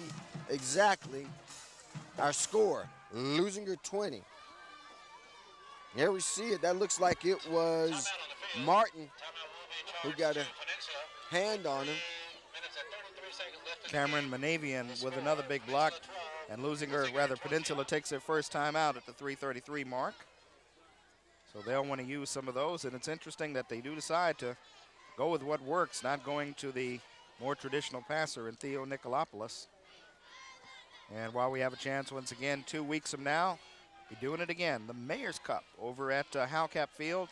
D: exactly. Our score, Leuzinger 20. There we see it. That looks like it was Martin who got a hand on him.
A: Cameron Manavian with another big block, and Peninsula takes their first time out at the 3:33 mark. So they'll want to use some of those, and it's interesting that they do decide to go with what works, not going to the more traditional passer in Theo Nicolopoulos. And while we have a chance once again 2 weeks from now, be doing it again. The Mayor's Cup over at Howcap Field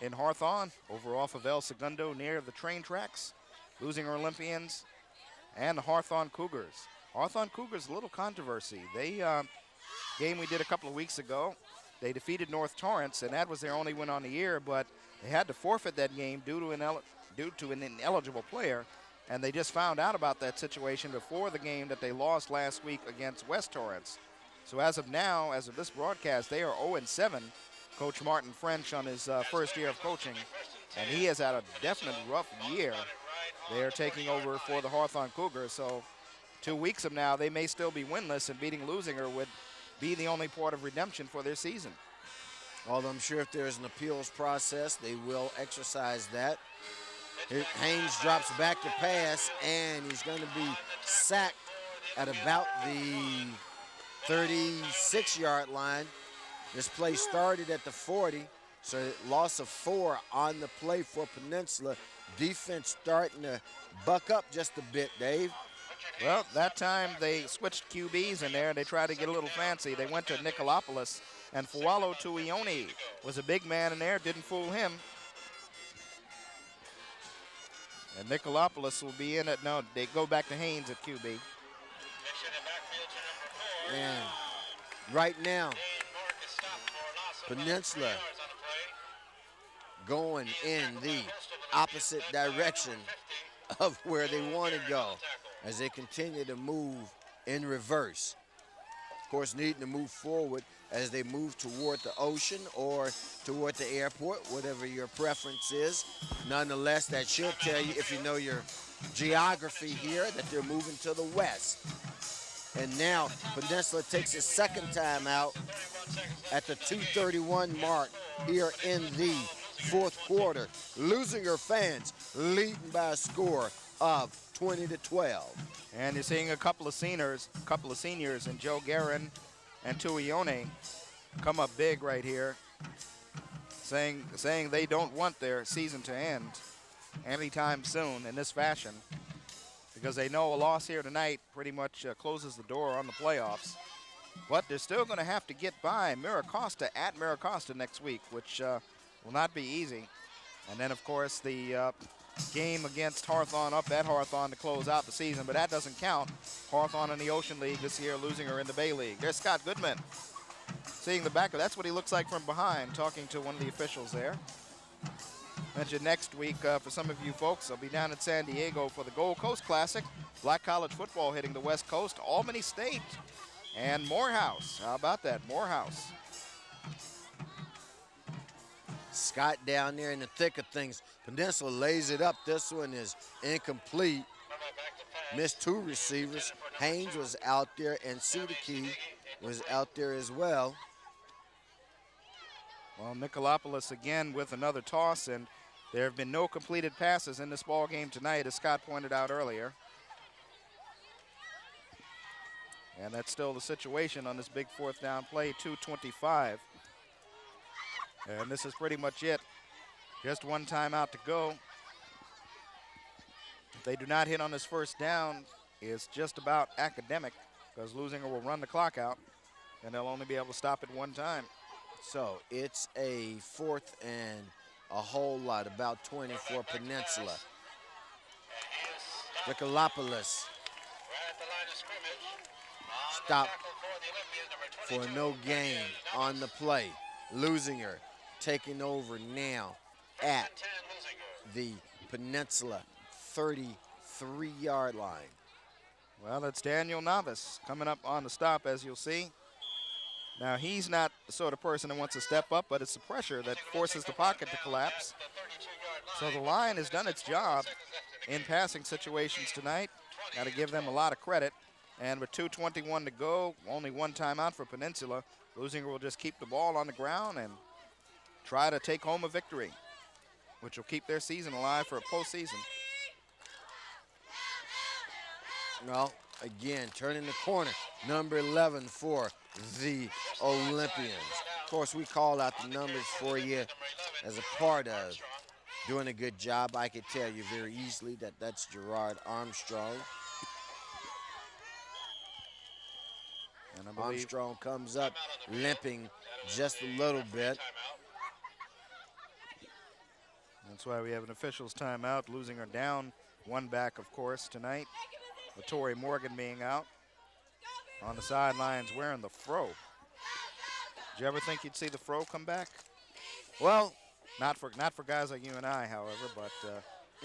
A: in Hawthorne, over off of El Segundo near the train tracks. Leuzinger Olympians and the Hawthorne Cougars. Hawthorne Cougars, a little controversy. They, game we did a couple of weeks ago, they defeated North Torrance, and that was their only win on the year, but they had to forfeit that game due to an ineligible player, and they just found out about that situation before the game that they lost last week against West Torrance. So as of now, as of this broadcast, they are 0-7. Coach Martin French on his first year of coaching, and he has had a definite rough year. They are taking over for the Hawthorne Cougars, so 2 weeks from now, they may still be winless, and beating Leuzinger would be the only port of redemption for their season.
D: Although I'm sure if there's an appeals process, they will exercise that. Haynes drops back to pass, and he's going to be sacked at about the 36-yard line. This play started at the 40, so loss of 4 on the play for Peninsula. Defense starting to buck up just a bit, Dave.
A: Well, that time they switched QBs in there, and they tried to get a little fancy. They went to Nicolopoulos, and Fualo Tuione was a big man in there, didn't fool him. And Nicolopoulos will be in it. No, they go back to Haynes at QB.
D: And right now, Peninsula going in the opposite direction of where they want to go as they continue to move in reverse. Of course, needing to move forward as they move toward the ocean or toward the airport, whatever your preference is. Nonetheless, that should tell you, if you know your geography here, that they're moving to the west. And now Peninsula takes his second time out at the 2:31 mark here in the fourth quarter. Leuzinger fans leading by a score of 20-12.
A: And you're seeing a couple of seniors, and Joe Guerin and Tuione come up big right here, saying they don't want their season to end anytime soon in this fashion, because they know a loss here tonight pretty much closes the door on the playoffs. But they're still going to have to get by Miracosta at Miracosta next week, which will not be easy. And then, of course, the game against Hawthorne up at Hawthorne to close out the season, but that doesn't count. Hawthorne in the Ocean League this year, Leuzinger in the Bay League. There's Scott Goodman seeing the back of, that's what he looks like from behind, talking to one of the officials there. Mentioned next week for some of you folks, I'll be down in San Diego for the Gold Coast Classic. Black college football hitting the West Coast, Albany State and Morehouse. How about that, Morehouse?
D: Scott down there in the thick of things. Peninsula lays it up. This one is incomplete. Missed 2 receivers. Haynes was out there, and CityTV was out there as well.
A: Well, Nicolopoulos again with another toss, and there have been no completed passes in this ball game tonight, as Scott pointed out earlier. And that's still the situation on this big fourth down play, 2:25. And this is pretty much it. Just one timeout to go. If they do not hit on this first down, it's just about academic, because Leuzinger will run the clock out, and they'll only be able to stop it one time.
D: So it's a 4th and a whole lot, about 20 for Peninsula. Nicolopoulos stop for no gain on the play. Leuzinger taking over now at the Peninsula 33-yard line.
A: Well, it's Daniel Novice coming up on the stop, as you'll see. Now, he's not the sort of person that wants to step up, but it's the pressure that forces the pocket to collapse. So the line has done its job in passing situations tonight. Got to give them a lot of credit. And with 2:21 to go, only one timeout for Peninsula. Leuzinger will just keep the ball on the ground and try to take home a victory, which will keep their season alive for a postseason.
D: Well, again, turning the corner, number 11 for the Olympians. Of course, we call out the numbers for you as a part of doing a good job. I could tell you very easily that that's Gerard Armstrong.
A: And I believe
D: Armstrong comes up limping just a little bit.
A: that's why we have an official's timeout. Leuzinger down one back, of course, tonight. With Torrey Morgan being out on the sidelines wearing the fro. Did you ever think you'd see the fro come back?
D: Well,
A: Not for guys like you and I, however, but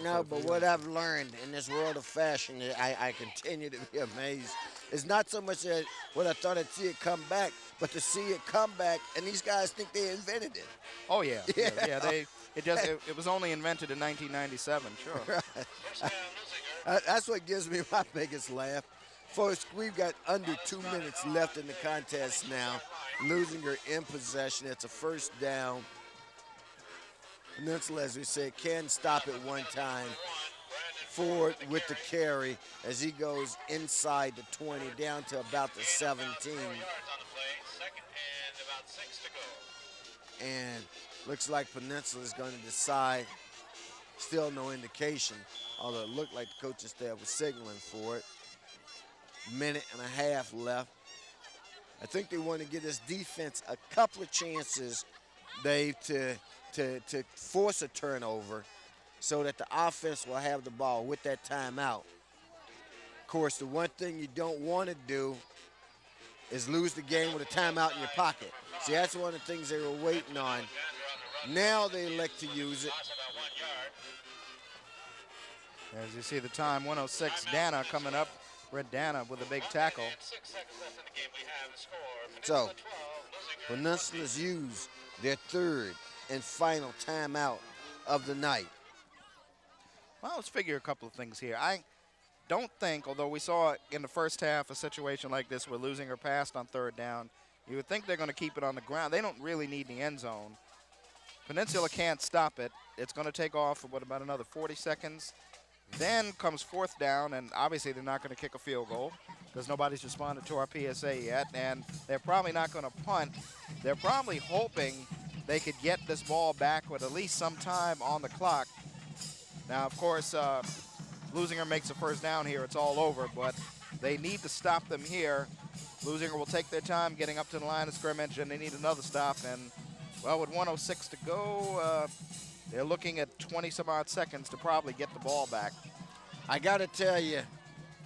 D: no, but what I've learned in this world of fashion, I continue to be amazed. It's not so much that what I thought I'd see it come back, but to see it come back, and these guys think they invented it.
A: oh yeah, it was only invented in 1997, sure.
D: That's what gives me my biggest laugh. Folks, we've got under 2 minutes left in the contest now. Leuzinger in possession. It's a first down. Peninsula, as we said, can stop it one time. Ford with the carry as he goes inside the 20, down to about the 17. And looks like Peninsula is going to decide. Still no indication, although it looked like the coaching staff was signaling for it. Minute and a half left. I think they want to give this defense a couple of chances, Dave, to force a turnover so that the offense will have the ball with that timeout. Of course, the one thing you don't want to do is lose the game with a timeout in your pocket. See, that's one of the things they were waiting on. Now they elect to use it.
A: As you see the time, 1:06, Dana coming up. Red Dana with a big tackle.
D: So, Peninsula's used their third and final timeout of the night.
A: Well, let's figure a couple of things here. I don't think, although we saw in the first half a situation like this where Leuzinger passed on third down, you would think they're going to keep it on the ground. They don't really need the end zone. Peninsula can't stop it. It's going to take off for, about another 40 seconds. Then comes fourth down, and obviously they're not going to kick a field goal because nobody's responded to our PSA yet, and they're probably not going to punt. They're probably hoping they could get this ball back with at least some time on the clock. Now, of course, Leuzinger makes a first down here. It's all over, but they need to stop them here. Leuzinger will take their time getting up to the line of scrimmage, and they need another stop. And, well, with 1:06 to go, they're looking at 20-some-odd seconds to probably get the ball back.
D: I got to tell you,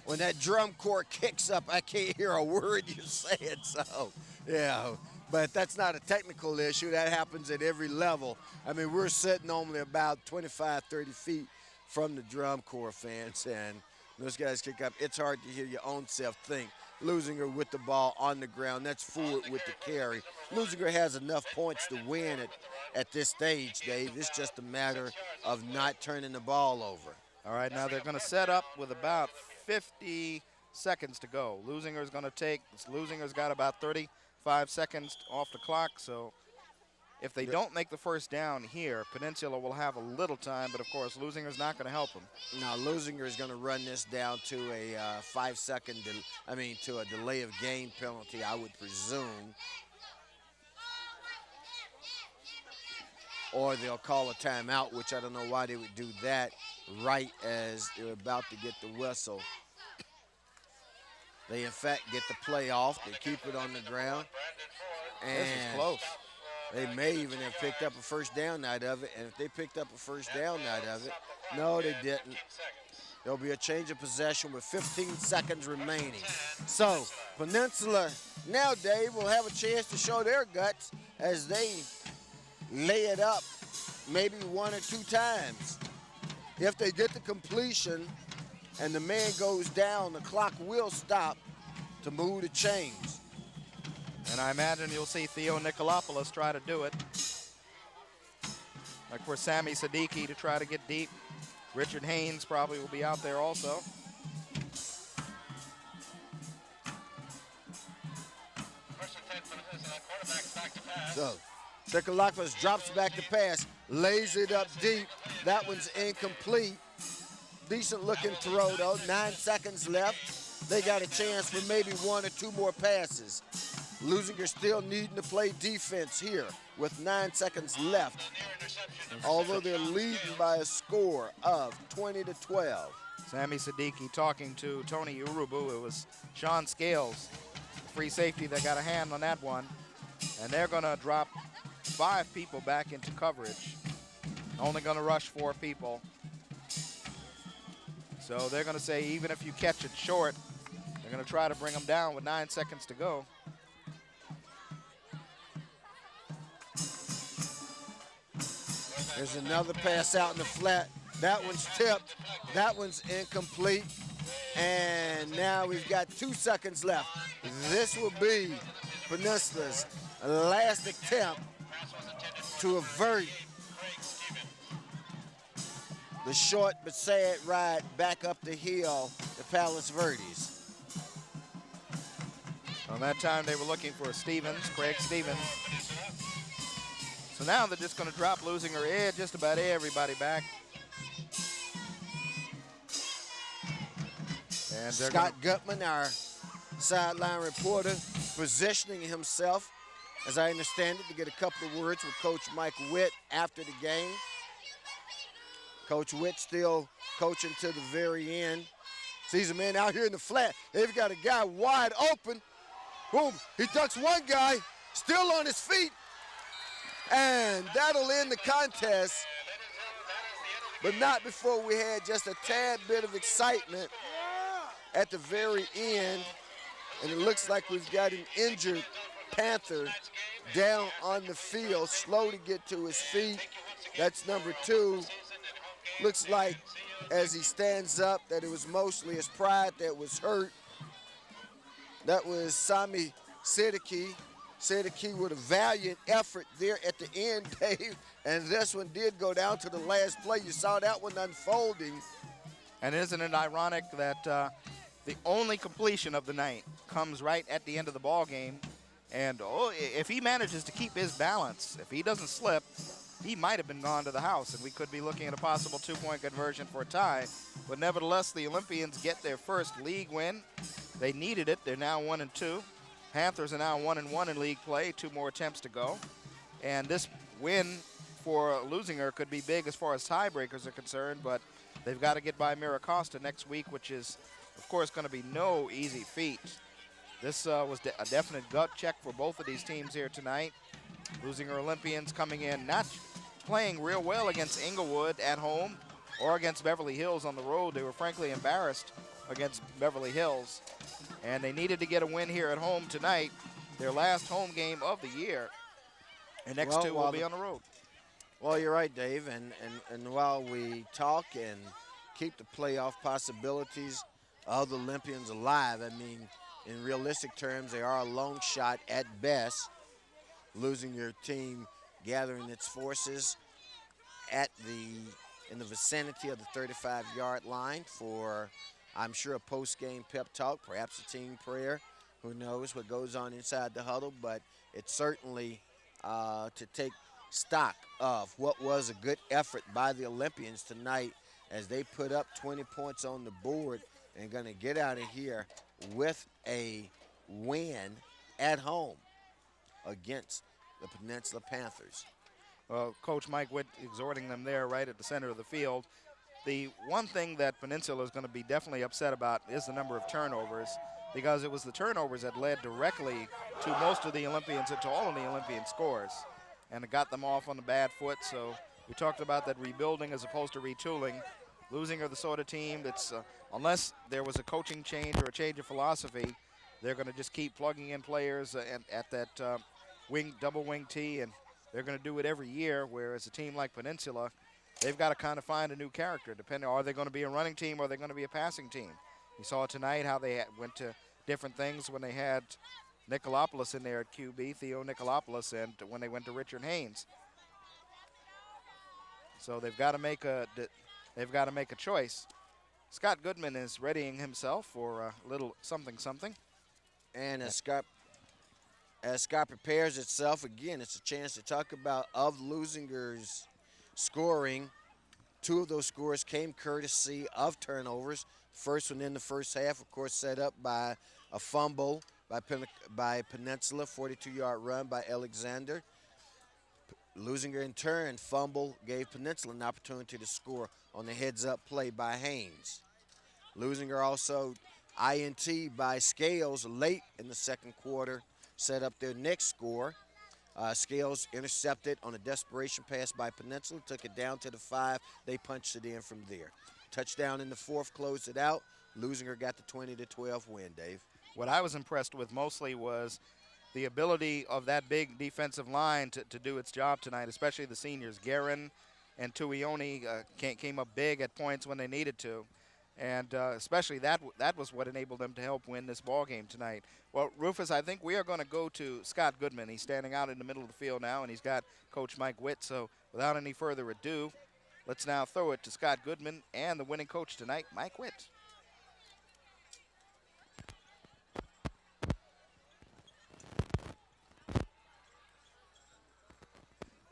D: when that drum corps kicks up, I can't hear a word you're saying. So, yeah, but that's not a technical issue. That happens at every level. I mean, we're sitting only about 25, 30 feet from the drum corps fans, and those guys kick up. It's hard to hear your own self think. Leuzinger with the ball on the ground. That's Ford with the carry. Leuzinger has enough points to win at this stage, Dave. It's just a matter of not turning the ball over.
A: All right, now they're going to set up with about 50 seconds to go. Leuzinger's going to take, Leuzinger's got about 35 seconds off the clock, so if they don't make the first down here, Peninsula will have a little time, but of course, Leuzinger's not going to help them.
D: Now, Leuzinger is going to run this down to a 5-second, to a delay of game penalty, I would presume. Or they'll call a timeout, which I don't know why they would do that right as they're about to get the whistle. They, in fact, get the play off. They keep it on the ground.
A: This is close.
D: They may even have picked up a first down out of it. And if they picked up a first down out of it, no, they didn't. There'll be a change of possession with 15 seconds remaining. So, Peninsula now, Dave, will have a chance to show their guts as they lay it up maybe one or two times. If they get the completion and the man goes down, the clock will stop to move the chains.
A: And I imagine you'll see Theo Nicolopoulos try to do it. Like for Sammy Siddiqui to try to get deep. Richard Haynes probably will be out there also.
C: First and 10 for the Peninsula. Quarterback back to pass.
D: So, Sikalakis drops back to pass, lays it up deep. That one's incomplete. Decent looking throw though, 9 seconds left. They got a chance for maybe 1 or 2 more passes. Leuzinger still needing to play defense here with 9 seconds left. Although they're leading by a score of 20-12.
A: Sammy Siddiqui talking to Tony Urubu. It was Sean Scales, free safety, that got a hand on that one. And they're going to drop 5 people back into coverage. Only going to rush 4 people. So they're going to say even if you catch it short, they're going to try to bring them down with 9 seconds to go.
D: There's another pass out in the flat. That one's tipped. That one's incomplete. And now we've got 2 seconds left. This will be Peninsula's last attempt to avert the short but sad ride back up the hill to Palos Verdes.
A: On that time, they were looking for Craig Stevens. So now they're just going to drop Leuzinger just about everybody back. And
D: Scott Gutman, our sideline reporter, positioning himself, as I understand it, to get a couple of words with Coach Mike Witt after the game. Coach Witt still coaching to the very end. Sees a man out here in the flat. They've got a guy wide open. Boom, he ducks one guy, still on his feet. And that'll end the contest, but not before we had just a tad bit of excitement at the very end. And it looks like we've got an injured Panther down on the field, slow to get to his feet. That's number 2. Looks like as he stands up that it was mostly his pride that was hurt. That was Sami Siddiqui. Siddiqui with a valiant effort there at the end, Dave. And this one did go down to the last play. You saw that one unfolding.
A: And isn't it ironic that the only completion of the night comes right at the end of the ball game? And if he manages to keep his balance, if he doesn't slip, he might have been gone to the house, and we could be looking at a possible 2-point conversion for a tie. But nevertheless, the Olympians get their first league win. They needed it. They're now 1-2. Panthers are now 1-1 in league play. 2 more attempts to go. And this win for Leuzinger could be big as far as tiebreakers are concerned, but they've got to get by Miracosta next week, which is, of course, going to be no easy feat. This was a definite gut check for both of these teams here tonight. Leuzinger Olympians coming in not playing real well against Inglewood at home or against Beverly Hills on the road. They were frankly embarrassed against Beverly Hills, and they needed to get a win here at home tonight, their last home game of the year. And next 2 will be on the road.
D: Well, you're right, Dave. And while we talk and keep the playoff possibilities of the Olympians alive, I mean, in realistic terms, they are a long shot at best. Losing your team gathering its forces in the vicinity of the 35-yard line for, I'm sure, a post-game pep talk, perhaps a team prayer. Who knows what goes on inside the huddle, but it's certainly to take stock of what was a good effort by the Olympians tonight as they put up 20 points on the board and going to get out of here with a win at home against the Peninsula Panthers.
A: Well, Coach Mike Witt exhorting them there right at the center of the field. The one thing that Peninsula is going to be definitely upset about is the number of turnovers, because it was the turnovers that led directly to most of the Olympians, to all of the Olympian scores, and it got them off on the bad foot. So we talked about that rebuilding as opposed to retooling. Leuzinger the sort of team that's, unless there was a coaching change or a change of philosophy, they're going to just keep plugging in players at that double wing T, and they're going to do it every year, whereas a team like Peninsula, they've got to kind of find a new character, depending, are they going to be a running team or are they going to be a passing team? You saw tonight how they went to different things when they had Nicolopoulos in there at QB, Theo Nicolopoulos, and when they went to Richard Haynes. So they've got to make a choice. Scott Goodman is readying himself for a little something.
D: And as Scott prepares itself, again, it's a chance to talk about of Leuzinger's scoring. 2 of those scores came courtesy of turnovers. First one in the first half, of course, set up by a fumble by Peninsula, 42-yard run by Alexander. Leuzinger, in turn, fumble gave Peninsula an opportunity to score on the heads-up play by Haynes. Leuzinger also INT by Scales late in the second quarter set up their next score. Scales intercepted on a desperation pass by Peninsula, took it down to the 5. They punched it in from there. Touchdown in the fourth, closed it out. Leuzinger got the 20-12 win, Dave.
A: What I was impressed with mostly was the ability of that big defensive line to do its job tonight, especially the seniors. Guerin and Tuioni came up big at points when they needed to. And especially that was what enabled them to help win this ball game tonight. Well, Rufus, I think we are going to go to Scott Goodman. He's standing out in the middle of the field now, and he's got Coach Mike Witt. So without any further ado, let's now throw it to Scott Goodman and the winning coach tonight, Mike Witt.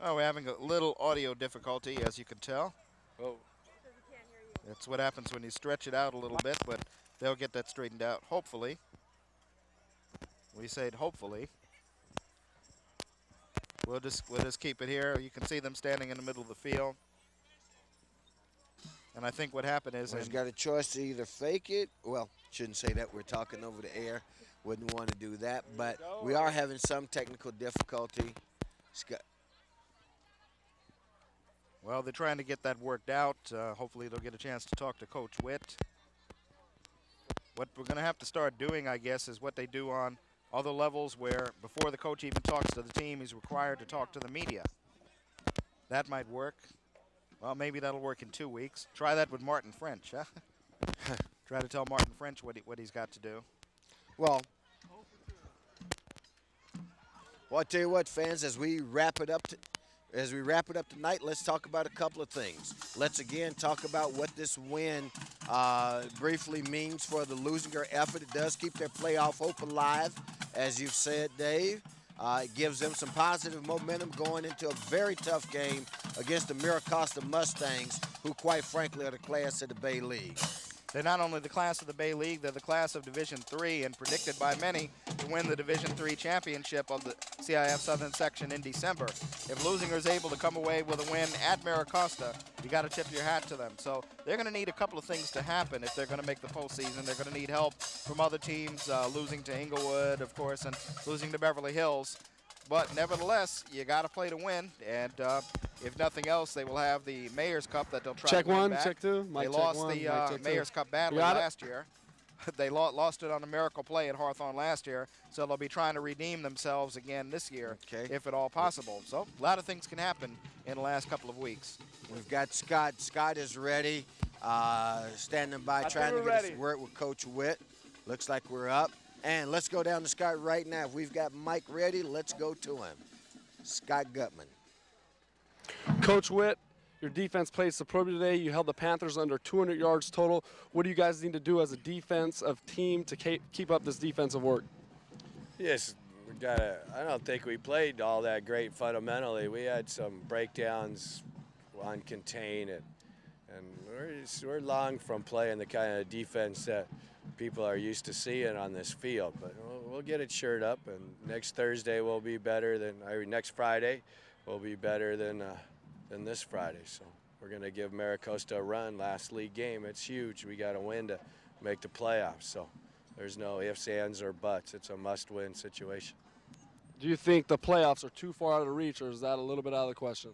A: Oh, we're having a little audio difficulty, as you can tell.
E: Oh.
A: That's what happens when you stretch it out a little bit, but they'll get that straightened out, hopefully. We said hopefully. We'll just keep it here. You can see them standing in the middle of the field. And I think what happened is...
D: He's got a choice to either fake it. Well, shouldn't say that. We're talking over the air. Wouldn't want to do that. But we are having some technical difficulty.
A: Well, they're trying to get that worked out. Hopefully they'll get a chance to talk to Coach Witt. What we're going to have to start doing, I guess, is what they do on other levels where before the coach even talks to the team, he's required to talk to the media. That might work. Well, maybe that'll work in 2 weeks. Try that with Martin French, huh? Try to tell Martin French what he's got to do.
D: Well, I tell you what, fans, as we wrap it up tonight, let's talk about a couple of things. Let's again talk about what this win briefly means for the Leuzinger effort. It does keep their playoff hope alive, as you've said, Dave. It gives them some positive momentum going into a very tough game against the Miracosta Mustangs, who quite frankly are the class of the Bay League.
A: They're not only the class of the Bay League, they're the class of Division III and predicted by many to win the Division III championship of the CIF Southern Section in December. If Leuzinger is able to come away with a win at Miracosta, you got to tip your hat to them. So they're going to need a couple of things to happen if they're going to make the postseason. They're going to need help from other teams, losing to Inglewood, of course, and losing to Beverly Hills. But nevertheless, you got to play to win, and if nothing else, they will have the Mayor's Cup that they'll try
E: Check
A: to win
E: one,
A: back.
E: check two. Mike,
A: they
E: check
A: lost
E: one,
A: the
E: Mike, check
A: Mayor's
E: two.
A: Cup badly last year. They lost it on a miracle play at Hawthorne last year, so they'll be trying to redeem themselves again this year, if at all possible. So a lot of things can happen in the last couple of weeks.
D: We've got Scott. Scott is ready, standing by, trying to get us work with Coach Witt. Looks like we're up. And let's go down to Scott right now. If we've got Mike ready, let's go to him. Scott Gutman.
E: Coach Witt, your defense played superbly today. You held the Panthers under 200 yards total. What do you guys need to do as a defensive team to keep up this defensive work?
F: Yes, I don't think we played all that great fundamentally. We had some breakdowns on contain, and we're long from playing the kind of defense that people are used to seeing on this field. But we'll get it shored up, and next Thursday will be better than next Friday will be better than this Friday. So we're going to give Miracosta a run. Last league game, it's huge. We got to win to make the playoffs. So there's no ifs, ands, or buts. It's a must-win situation.
E: Do you think the playoffs are too far out of reach, or is that a little bit out of the question?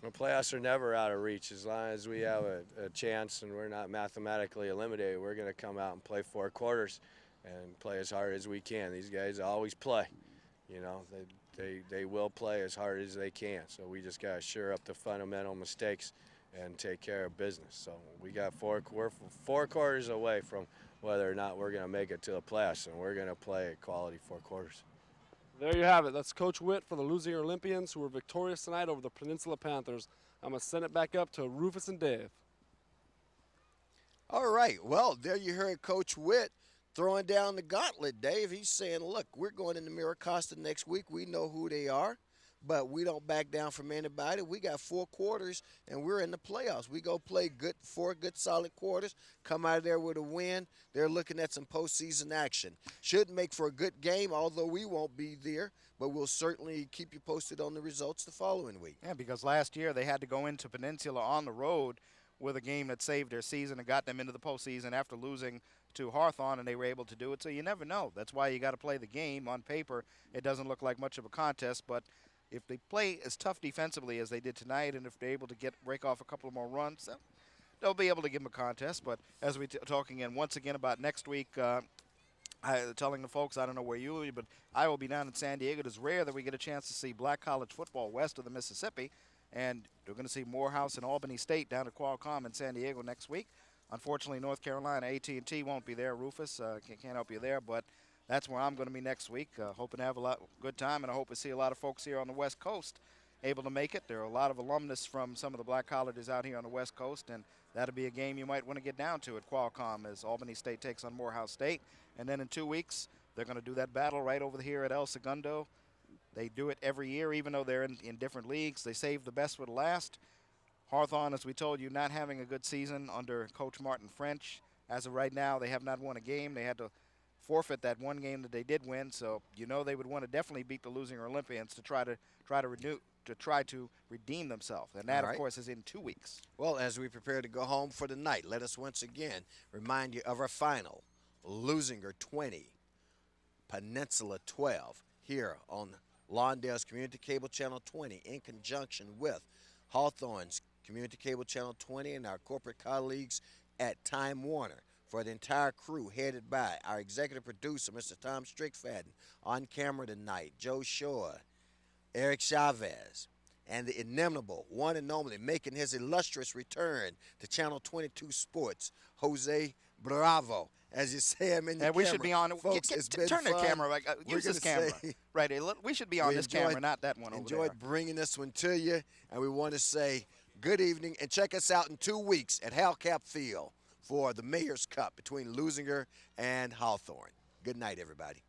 F: The playoffs are never out of reach. As long as we have a chance and we're not mathematically eliminated, we're going to come out and play 4 quarters and play as hard as we can. These guys always play. You know, they will play as hard as they can. So we just got to shore up the fundamental mistakes and take care of business. So we got we're 4 quarters away from whether or not we're going to make it to the playoffs, and we're going to play a quality 4 quarters.
E: There you have it. That's Coach Witt for the Leuzinger Olympians, who were victorious tonight over the Peninsula Panthers. I'm going to send it back up to Rufus and Dave.
D: All right. Well, there you heard Coach Witt throwing down the gauntlet, Dave. He's saying, look, we're going into Miracosta next week. We know who they are, but we don't back down from anybody. We got 4 quarters, and we're in the playoffs. We go play 4 good, solid quarters, come out of there with a win. They're looking at some postseason action. Should make for a good game, although we won't be there, but we'll certainly keep you posted on the results the following week.
A: Yeah, because last year they had to go into Peninsula on the road with a game that saved their season and got them into the postseason after losing to Hawthorne, and they were able to do it. So you never know. That's why you got to play the game. On paper, it doesn't look like much of a contest, but if they play as tough defensively as they did tonight, and if they're able to break off a couple of more runs, they'll be able to give them a contest. But as we're talking once again about next week, telling the folks, I don't know where you will be, but I will be down in San Diego. It is rare that we get a chance to see black college football west of the Mississippi, and we're going to see Morehouse and Albany State down at Qualcomm in San Diego next week. Unfortunately, North Carolina, AT&T won't be there. Rufus, can't help you there, but that's where I'm going to be next week. Hoping to have a good time, and I hope to see a lot of folks here on the West Coast able to make it. There are a lot of alumnus from some of the black colleges out here on the West Coast, and that'll be a game you might want to get down to at Qualcomm as Albany State takes on Morehouse State. And then in 2 weeks, they're going to do that battle right over here at El Segundo. They do it every year, even though they're in different leagues. They save the best for the last. Hawthorne, as we told you, not having a good season under Coach Martin French. As of right now, they have not won a game. They had to forfeit that one game that they did win, so you know they would want to definitely beat the Leuzinger Olympians to try to redeem themselves, and that, of course, is in 2 weeks.
D: Well, as we prepare to go home for the night, let us once again remind you of our final: Leuzinger 20, Peninsula 12, here on Lawndale's Community Cable Channel 20, in conjunction with Hawthorne's Community Cable Channel 20 and our corporate colleagues at Time Warner. For the entire crew, headed by our executive producer, Mr. Tom Strickfaden, on camera tonight, Joe Shore, Eric Chavez, and the inimitable, one and only, making his illustrious return to Channel 22 Sports, Jose Bravo. As you say him in the camera.
A: And we should be on.
D: Folks, it's been
A: turn
D: fun.
A: the camera. Use this camera. Right. We should be on this camera, not that one over there.
D: Enjoyed bringing this one to you, and we want to say good evening, and check us out in 2 weeks at Halcap Field for the Mayor's Cup between Leuzinger and Hawthorne. Good night, everybody.